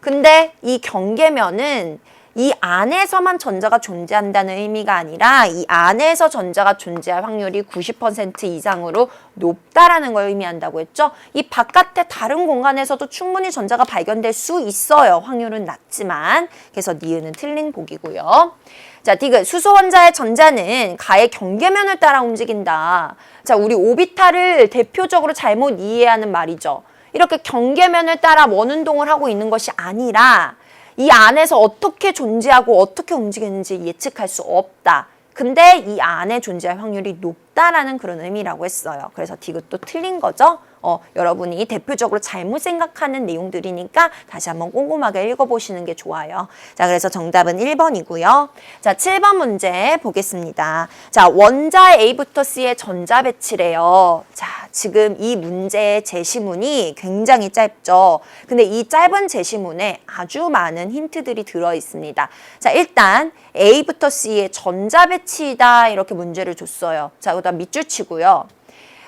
Speaker 1: 근데 이 경계면은 이 안에서만 전자가 존재한다는 의미가 아니라 이 안에서 전자가 존재할 확률이 90% 이상으로 높다라는 걸 의미한다고 했죠. 이 바깥의 다른 공간에서도 충분히 전자가 발견될 수 있어요. 확률은 낮지만. 그래서 니은은 틀린 보기고요. 자, 디귿 수소원자의 전자는 가의 경계면을 따라 움직인다. 자, 우리 오비탈을 대표적으로 잘못 이해하는 말이죠. 이렇게 경계면을 따라 원운동을 하고 있는 것이 아니라 이 안에서 어떻게 존재하고 어떻게 움직이는지 예측할 수 없다. 근데 이 안에 존재할 확률이 높다라는 그런 의미라고 했어요. 그래서 디귿도 틀린 거죠. 여러분이 대표적으로 잘못 생각하는 내용들이니까 다시 한번 꼼꼼하게 읽어보시는 게 좋아요. 자, 그래서 정답은 1번이고요. 자, 7번 문제 보겠습니다. 자, 원자 A부터 C의 전자 배치래요. 자, 지금 이 문제의 제시문이 굉장히 짧죠. 근데 이 짧은 제시문에 아주 많은 힌트들이 들어 있습니다. 자, 일단 A부터 C의 전자 배치이다 이렇게 문제를 줬어요. 자, 그다음 밑줄 치고요.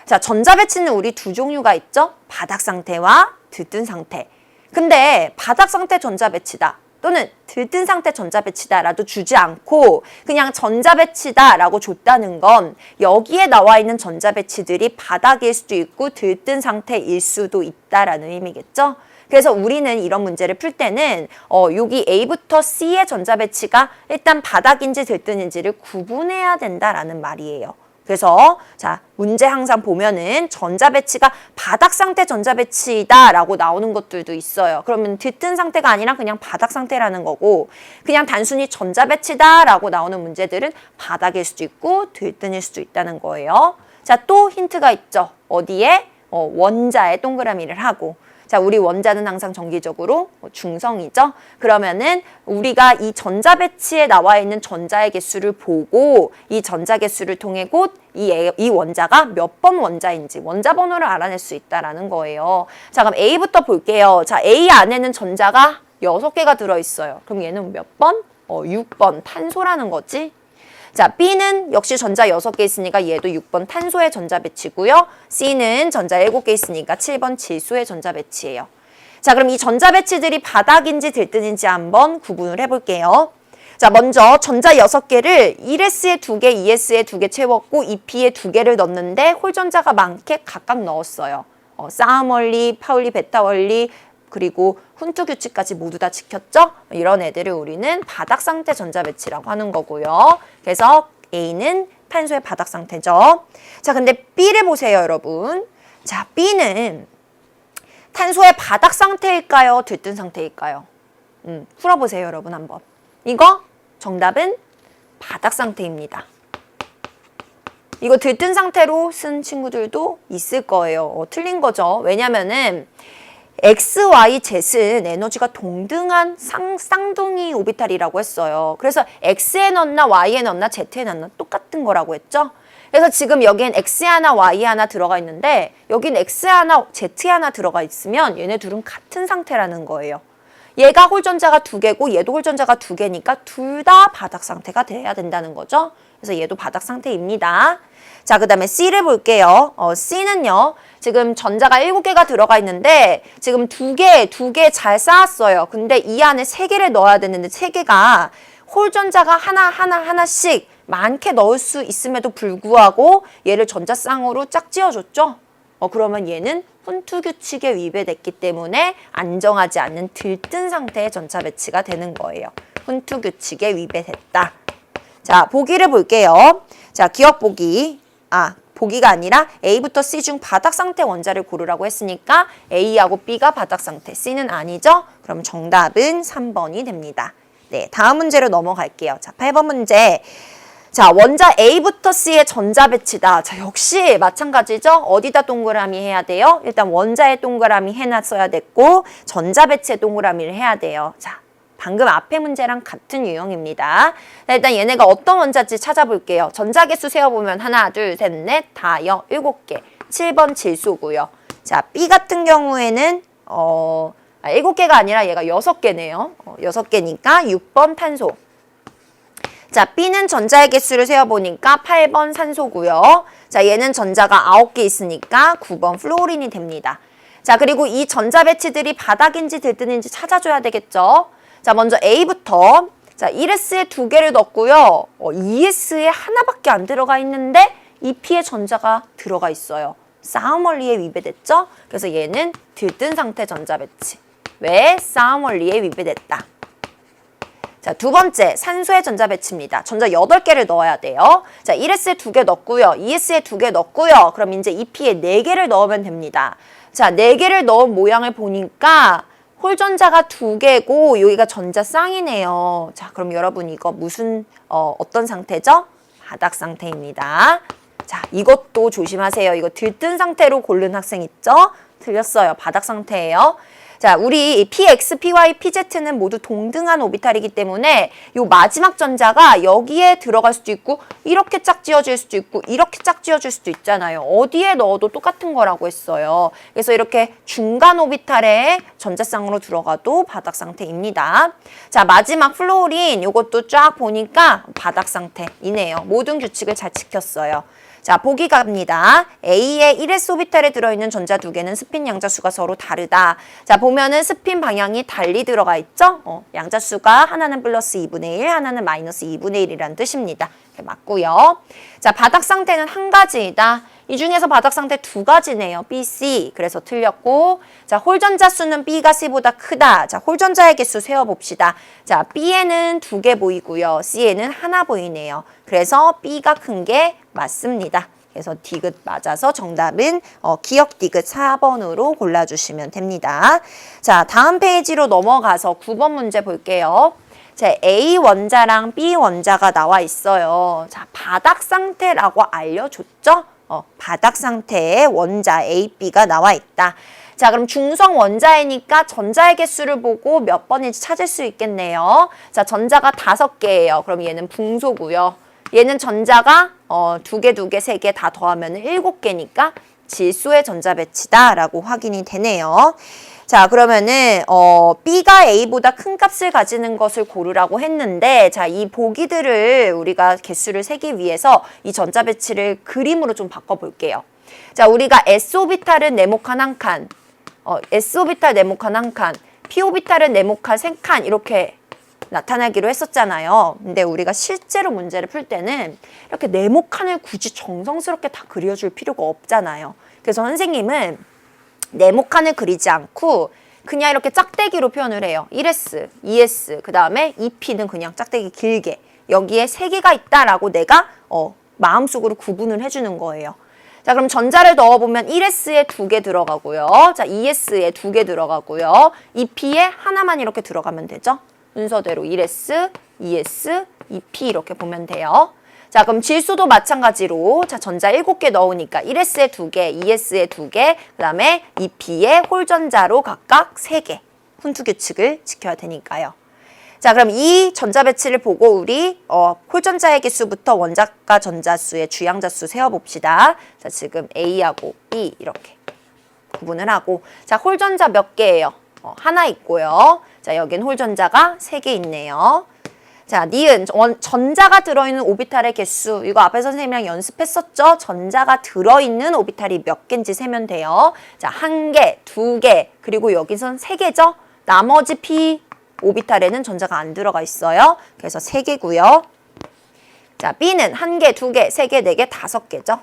Speaker 1: 자, 전자 배치는 우리 두 종류가 있죠? 바닥 상태와 들뜬 상태. 근데 바닥 상태 전자 배치다 또는 들뜬 상태 전자 배치다라도 주지 않고 그냥 전자 배치다라고 줬다는 건 여기에 나와 있는 전자 배치들이 바닥일 수도 있고 들뜬 상태일 수도 있다라는 의미겠죠? 그래서 우리는 이런 문제를 풀 때는 여기 A부터 C의 전자 배치가 일단 바닥인지 들뜬인지를 구분해야 된다라는 말이에요. 그래서 자, 문제 항상 보면은 전자 배치가 바닥 상태 전자 배치다라고 나오는 것들도 있어요. 그러면 들뜬 상태가 아니라 그냥 바닥 상태라는 거고 그냥 단순히 전자 배치다라고 나오는 문제들은 바닥일 수도 있고 들뜬일 수도 있다는 거예요. 자, 또 힌트가 있죠. 어디에? 원자에 동그라미를 하고 자, 우리 원자는 항상 정기적으로 중성이죠. 그러면은 우리가 이 전자 배치에 나와 있는 전자의 개수를 보고 이 전자 개수를 통해 곧 이 원자가 몇 번 원자인지 원자 번호를 알아낼 수 있다라는 거예요. 자, 그럼 A부터 볼게요. 자, A 안에는 전자가 6개가 들어있어요. 그럼 얘는 몇 번? 6번 탄소라는 거지. 자, B는 역시 전자 6개 있으니까 얘도 6번 탄소의 전자 배치고요. C는 전자 7개 있으니까 7번 질소의 전자 배치예요. 자, 그럼 이 전자 배치들이 바닥인지 들뜬인지 한번 구분을 해볼게요. 자, 먼저 전자 6개를 1s에 2개, 2s에 2개 채웠고 2p에 2개를 넣었는데 홀전자가 많게 각각 넣었어요. 싸움 원리, 파울리 베타 원리, 그리고 훈트 규칙까지 모두 다 지켰죠? 이런 애들을 우리는 바닥 상태 전자 배치라고 하는 거고요. 그래서 A는 탄소의 바닥 상태죠. 자, 근데 B를 보세요, 여러분. 자, B는 탄소의 바닥 상태일까요? 들뜬 상태일까요? 풀어보세요, 여러분 한번. 이거 정답은 바닥 상태입니다. 이거 들뜬 상태로 쓴 친구들도 있을 거예요. 틀린 거죠. 왜냐면은 X, Y, Z는 에너지가 동등한 쌍둥이 오비탈이라고 했어요. 그래서 X에 넣나 Y에 넣나 Z에 넣나 똑같은 거라고 했죠. 그래서 지금 여기엔 X 하나 Y 하나 들어가 있는데 여긴 X 하나 Z 하나 들어가 있으면 얘네 둘은 같은 상태라는 거예요. 얘가 홀전자가 2개고 얘도 홀전자가 2개니까 둘 다 바닥 상태가 돼야 된다는 거죠. 그래서 얘도 바닥 상태입니다. 자, 그 다음에 C를 볼게요. C는요. 지금 전자가 7개가 들어가 있는데 지금 2개 잘 쌓았어요. 근데 이 안에 3개를 넣어야 되는데 3개가 홀전자가 하나씩 많게 넣을 수 있음에도 불구하고 얘를 전자쌍으로 짝지어줬죠. 그러면 얘는 훈트 규칙에 위배됐기 때문에 안정하지 않는 들뜬 상태의 전자 배치가 되는 거예요. 훈트 규칙에 위배됐다. 자, 보기를 볼게요. 자, 기억 보기. 보기가 아니라 A부터 C 중 바닥 상태 원자를 고르라고 했으니까 A하고 B가 바닥 상태, C는 아니죠? 그럼 정답은 3번이 됩니다. 네, 다음 문제로 넘어갈게요. 자, 8번 문제. 자, 원자 A부터 C의 전자 배치다. 자, 역시 마찬가지죠? 어디다 동그라미 해야 돼요? 일단 원자에 동그라미 해놨어야 됐고 전자 배치에 동그라미를 해야 돼요. 자, 방금 앞에 문제랑 같은 유형입니다. 자, 일단 얘네가 어떤 원자인지 찾아볼게요. 전자 개수 세어보면 하나, 둘, 셋, 넷, 다, 7개. 7번 질소고요. 자, B 같은 경우에는 7개가 아니라 얘가 6개네요. 6개니까 6번 탄소. 자, B는 전자의 개수를 세어보니까 8번 산소고요. 자, 얘는 전자가 9개 있으니까 9번 플로린이 됩니다. 자, 그리고 이 전자 배치들이 바닥인지 들뜬인지 찾아줘야 되겠죠. 자, 먼저 A부터 자 1s에 2개를 넣었고요. 2s에 하나밖에 안 들어가 있는데 2p의 전자가 들어가 있어요. 싸움 원리에 위배됐죠? 그래서 얘는 들뜬 상태 전자 배치. 왜? 싸움 원리에 위배됐다. 자, 두 번째 산소의 전자 배치입니다. 전자 8개를 넣어야 돼요. 자, 1s에 2개 넣었고요. 2s에 2개 넣었고요. 그럼 이제 2p에 4개를 넣으면 됩니다. 자, 4개를 넣은 모양을 보니까 홀전자가 2개고 여기가 전자 쌍이네요. 자, 그럼 여러분 이거 무슨 어떤 상태죠? 바닥 상태입니다. 자, 이것도 조심하세요. 이거 들뜬 상태로 고른 학생 있죠? 틀렸어요. 바닥 상태예요. 자, 우리 PX, PY, PZ는 모두 동등한 오비탈이기 때문에 요 마지막 전자가 여기에 들어갈 수도 있고 이렇게 짝 지어질 수도 있고 이렇게 짝 지어질 수도 있잖아요. 어디에 넣어도 똑같은 거라고 했어요. 그래서 이렇게 중간 오비탈에 전자쌍으로 들어가도 바닥 상태입니다. 자, 마지막 플로린 요것도 쫙 보니까 바닥 상태이네요. 모든 규칙을 잘 지켰어요. 자, 보기 갑니다. A의 1s 오비탈에 들어있는 전자 두 개는 스핀 양자수가 서로 다르다. 자, 보면은 스핀 방향이 달리 들어가 있죠? 양자수가 하나는 플러스 2분의 1, 하나는 마이너스 2분의 1이라는 뜻입니다. 이렇게 맞고요. 자, 바닥 상태는 한 가지이다. 이 중에서 바닥 상태 두 가지네요. B, C. 그래서 틀렸고, 자, 홀전자 수는 B가 C보다 크다. 자, 홀전자의 개수 세어봅시다. 자, B에는 두 개 보이고요. C에는 하나 보이네요. 그래서 B가 큰 게 맞습니다. 그래서 디귿 맞아서 정답은 기억 디귿 4번으로 골라주시면 됩니다. 자, 다음 페이지로 넘어가서 9번 문제 볼게요. 자, A 원자랑 B 원자가 나와 있어요. 자, 바닥 상태라고 알려줬죠? 바닥 상태에 원자 A, B가 나와 있다. 자, 그럼 중성 원자이니까 전자의 개수를 보고 몇 번인지 찾을 수 있겠네요. 자, 전자가 5개예요. 그럼 얘는 붕소고요. 얘는 전자가 두 개, 세 개 다 더하면 7개니까 질소의 전자 배치다라고 확인이 되네요. 자, 그러면은 B가 A보다 큰 값을 가지는 것을 고르라고 했는데, 자, 이 보기들을 우리가 개수를 세기 위해서 이 전자 배치를 그림으로 좀 바꿔볼게요. 자, 우리가 S오비탈은 네모칸 한 칸, S오비탈 네모칸 한 칸, P오비탈은 네모칸 3칸 이렇게 나타나기로 했었잖아요. 근데 우리가 실제로 문제를 풀 때는 이렇게 네모칸을 굳이 정성스럽게 다 그려줄 필요가 없잖아요. 그래서 선생님은 네모칸을 그리지 않고 그냥 이렇게 짝대기로 표현을 해요. 1S, 2S, 그 다음에 2P는 그냥 짝대기 길게. 여기에 3개가 있다라고 내가 마음속으로 구분을 해주는 거예요. 자, 그럼 전자를 넣어보면 1S에 2개 들어가고요. 자, 2S에 2개 들어가고요. 2P에 하나만 이렇게 들어가면 되죠. 순서대로 1S, 2S, 2P 이렇게 보면 돼요. 자, 그럼 질소도 마찬가지로 자, 전자 7개 넣으니까 1S에 2개, 2S에 2개, 그 다음에 2P에 홀전자로 각각 3개. 훈투 규칙을 지켜야 되니까요. 자, 그럼 이 전자 배치를 보고 우리 홀전자의 개수부터 원자가 전자수의 주양자수 세어봅시다. 자, 지금 A하고 B 이렇게 구분을 하고, 자, 홀전자 몇 개예요? 하나 있고요. 자, 여긴 홀전자가 3개 있네요. 자, 니은 전자가 들어있는 오비탈의 개수, 이거 앞에 선생님이랑 연습했었죠? 전자가 들어있는 오비탈이 몇 개인지 세면 돼요. 자, 1개, 2개, 그리고 여기선 3개죠? 나머지 P 오비탈에는 전자가 안 들어가 있어요. 그래서 3개고요. 자, B는 1개, 2개, 3개, 4개, 5개죠.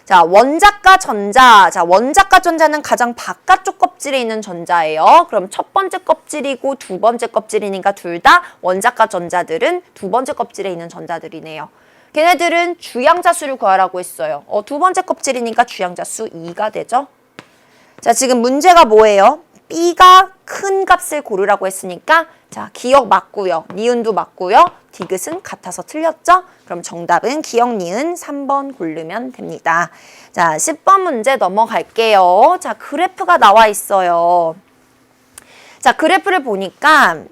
Speaker 1: 자, 원자가 전자. 자, 원자가 전자는 가장 바깥쪽 껍질에 있는 전자예요. 그럼 첫 번째 껍질이고 두 번째 껍질이니까 둘 다 원자가 전자들은 두 번째 껍질에 있는 전자들이네요. 걔네들은 주양자수를 구하라고 했어요. 두 번째 껍질이니까 주양자수 2가 되죠. 자, 지금 문제가 뭐예요? B가 큰 값을 고르라고 했으니까 자, 기억 맞고요. 니은도 맞고요. 디귿은 같아서 틀렸죠? 그럼 정답은 기억 니은 3번 고르면 됩니다. 자, 10번 문제 넘어갈게요. 자, 그래프가 나와 있어요. 자, 그래프를 보니까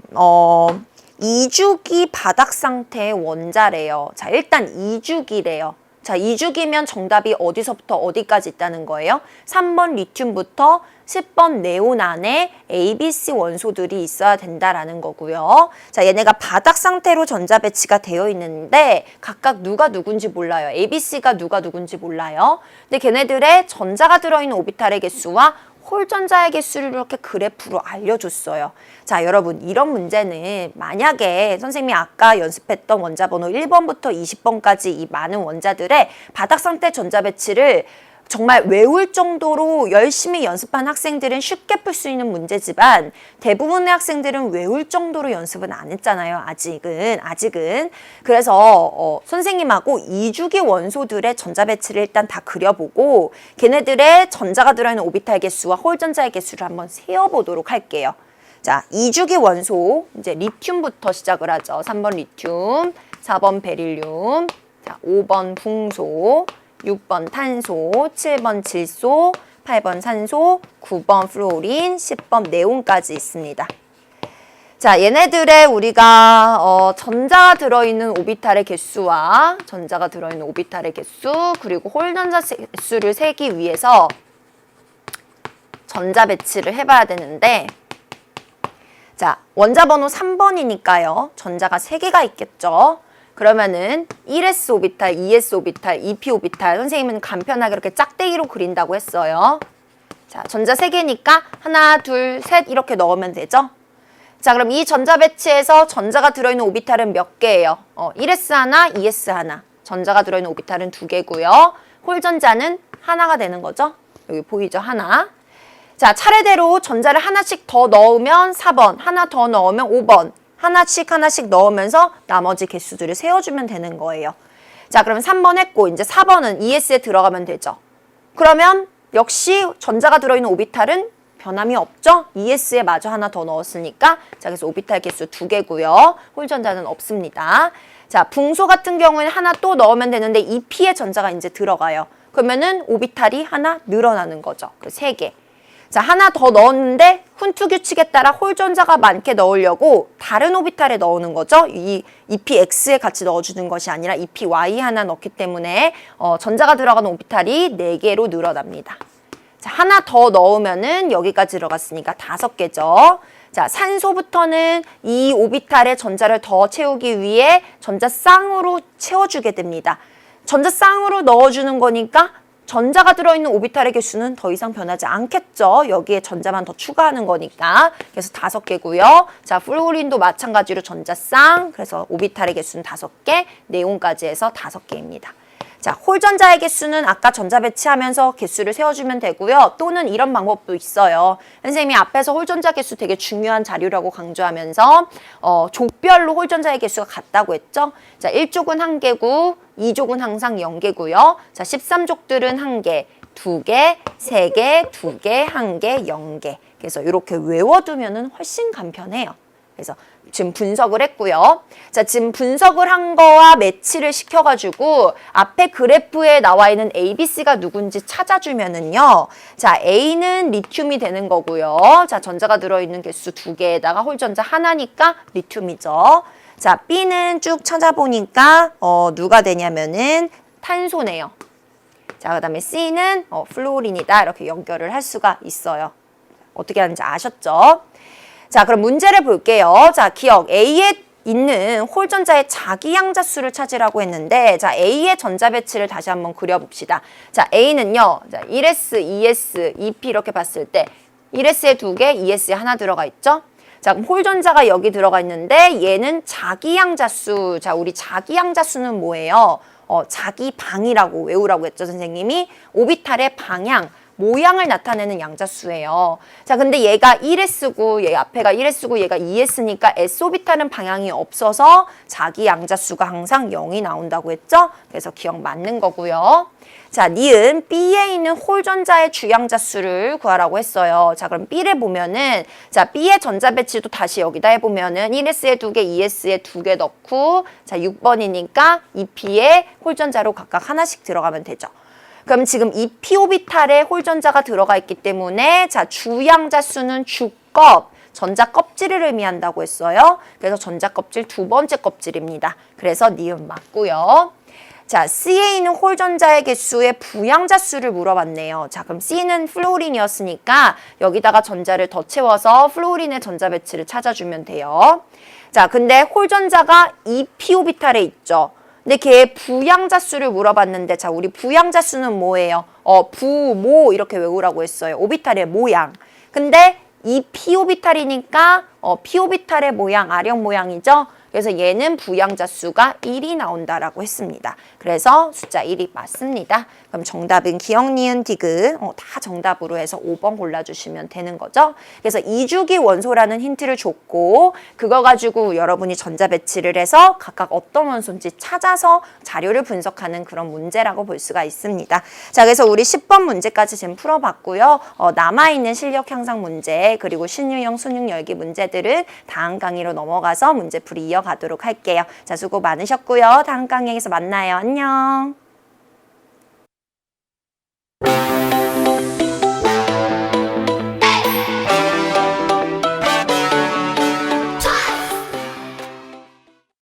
Speaker 1: 2주기 바닥 상태의 원자래요. 자, 일단 2주기래요. 자, 2주기면 정답이 어디서부터 어디까지 있다는 거예요? 3번 리튬부터 10번 네온 안에 A, B, C 원소들이 있어야 된다라는 거고요. 자, 얘네가 바닥 상태로 전자 배치가 되어 있는데 각각 누가 누군지 몰라요. A, B, C가 누가 누군지 몰라요. 근데 걔네들의 전자가 들어있는 오비탈의 개수와 홀전자의 개수를 이렇게 그래프로 알려줬어요. 자, 여러분, 이런 문제는 만약에 선생님이 아까 연습했던 원자 번호 1번부터 20번까지 이 많은 원자들의 바닥 상태 전자 배치를 정말 외울 정도로 열심히 연습한 학생들은 쉽게 풀 수 있는 문제지만 대부분의 학생들은 외울 정도로 연습은 안 했잖아요. 아직은. 그래서 선생님하고 2주기 원소들의 전자 배치를 일단 다 그려보고 걔네들의 전자가 들어있는 오비탈 개수와 홀전자의 개수를 한번 세어보도록 할게요. 자, 2주기 원소, 이제 리튬부터 시작을 하죠. 3번 리튬, 4번 베릴륨, 자, 5번 붕소, 6번 탄소, 7번 질소, 8번 산소, 9번 플루오린, 10번 네온까지 있습니다. 자, 얘네들의 우리가 전자가 들어있는 오비탈의 개수와 전자가 들어있는 오비탈의 개수 그리고 홀전자 개수를 세기 위해서 전자 배치를 해봐야 되는데 자, 원자 번호 3번이니까요. 전자가 3개가 있겠죠. 그러면은 1s 오비탈, 2s 오비탈, 2p 오비탈 선생님은 간편하게 이렇게 짝대기로 그린다고 했어요. 자, 전자 3개니까 하나, 둘, 셋 이렇게 넣으면 되죠. 자, 그럼 이 전자 배치에서 전자가 들어있는 오비탈은 몇 개예요? 1s 하나, 2s 하나. 전자가 들어있는 오비탈은 2개고요. 홀전자는 하나가 되는 거죠. 여기 보이죠? 하나. 자, 차례대로 전자를 하나씩 더 넣으면 4번, 하나 더 넣으면 5번, 하나씩 넣으면서 나머지 개수들을 세워주면 되는 거예요. 자, 그러면 3번 했고 이제 4번은 2s에 들어가면 되죠. 그러면 역시 전자가 들어있는 오비탈은 변함이 없죠? 2s에 마저 하나 더 넣었으니까 자, 그래서 오비탈 개수 2개고요. 홀전자는 없습니다. 자, 붕소 같은 경우에는 하나 또 넣으면 되는데 2p의 전자가 이제 들어가요. 그러면은 오비탈이 하나 늘어나는 거죠. 그 3개. 자, 하나 더 넣었는데 훈투 규칙에 따라 홀전자가 많게 넣으려고 다른 오비탈에 넣는 거죠. 이 2px에 같이 넣어주는 것이 아니라 2py 하나 넣기 때문에 전자가 들어가는 오비탈이 4개로 늘어납니다. 자, 하나 더 넣으면은 여기까지 들어갔으니까 5개죠. 자, 산소부터는 이 오비탈의 전자를 더 채우기 위해 전자 쌍으로 채워주게 됩니다. 전자 쌍으로 넣어주는 거니까 전자가 들어있는 오비탈의 개수는 더 이상 변하지 않겠죠. 여기에 전자만 더 추가하는 거니까. 그래서 5개고요. 자, 플루오린도 마찬가지로 전자 쌍. 그래서 오비탈의 개수는 5개, 네온까지 해서 5개입니다. 자, 홀전자의 개수는 아까 전자 배치하면서 개수를 세워주면 되고요. 또는 이런 방법도 있어요. 선생님이 앞에서 홀전자 개수 되게 중요한 자료라고 강조하면서 족별로 홀전자의 개수가 같다고 했죠. 자, 1족은 1개고 2족은 항상 0개고요. 자, 13족들은 1개, 2개, 3개, 2개, 1개, 0개. 그래서 이렇게 외워두면 훨씬 간편해요. 그래서 지금 분석을 했고요. 자, 지금 분석을 한 거와 매치를 시켜가지고 앞에 그래프에 나와 있는 A, B, C가 누군지 찾아주면은요. 자, A는 리튬이 되는 거고요. 자, 전자가 들어있는 개수 2개에다가 홀전자 하나니까 리튬이죠. 자, B는 쭉 찾아보니까 누가 되냐면은 탄소네요. 자, 그 다음에 C는 플루오린이다. 이렇게 연결을 할 수가 있어요. 어떻게 하는지 아셨죠? 자, 그럼 문제를 볼게요. 자, 기억 A에 있는 홀전자의 자기양자수를 찾으라고 했는데 자, A의 전자 배치를 다시 한번 그려봅시다. 자, A는요. 자, 1s, 2s, 2p 이렇게 봤을 때 1s에 2개, 2s에 하나 들어가 있죠? 자, 그럼 홀전자가 여기 들어가 있는데 얘는 자기양자수. 자, 우리 자기양자수는 뭐예요? 자기방이라고 외우라고 했죠, 선생님이. 오비탈의 방향. 모양을 나타내는 양자수예요. 자, 근데 얘가 1s고 얘 앞에가 1s고 얘가 2s니까 s오비탈은 방향이 없어서 자기 양자수가 항상 0이 나온다고 했죠? 그래서 기억 맞는 거고요. 자, 니은 B에 있는 홀전자의 주양자수를 구하라고 했어요. 자, 그럼 B를 보면은 자, B의 전자 배치도 다시 여기다 해보면은 1s에 2개, 2s에 2개 넣고 자, 6번이니까 2p의 홀전자로 각각 하나씩 들어가면 되죠. 그럼 지금 이 p-오비탈에 홀전자가 들어가 있기 때문에 자, 주양자수는 주껍, 전자 껍질을 의미한다고 했어요. 그래서 전자 껍질 2번째 껍질입니다. 그래서 니은 맞고요. 자, C에 있는 홀전자의 개수의 부양자수를 물어봤네요. 자, 그럼 C는 플루오린이었으니까 여기다가 전자를 더 채워서 플루오린의 전자 배치를 찾아주면 돼요. 자, 근데 홀전자가 2p-오비탈에 있죠. 근데 걔의 부양자수를 물어봤는데 자, 우리 부양자수는 뭐예요? 부모 이렇게 외우라고 했어요. 오비탈의 모양. 근데 이 p-오비탈이니까 p-오비탈의 모양, 아령 모양이죠. 그래서 얘는 부양자수가 1이 나온다라고 했습니다. 그래서 숫자 1이 맞습니다. 그럼 정답은 기억, 니은, 디귿 다 정답으로 해서 5번 골라주시면 되는 거죠. 그래서 2주기 원소라는 힌트를 줬고 그거 가지고 여러분이 전자 배치를 해서 각각 어떤 원소인지 찾아서 자료를 분석하는 그런 문제라고 볼 수가 있습니다. 자, 그래서 우리 10번 문제까지 지금 풀어봤고요. 남아있는 실력 향상 문제 그리고 신유형 수능 열기 문제들은 다음 강의로 넘어가서 문제풀이 이어가겠습니다. 이어가도록 할게요. 자, 수고 많으셨고요. 다음 강의에서 만나요. 안녕.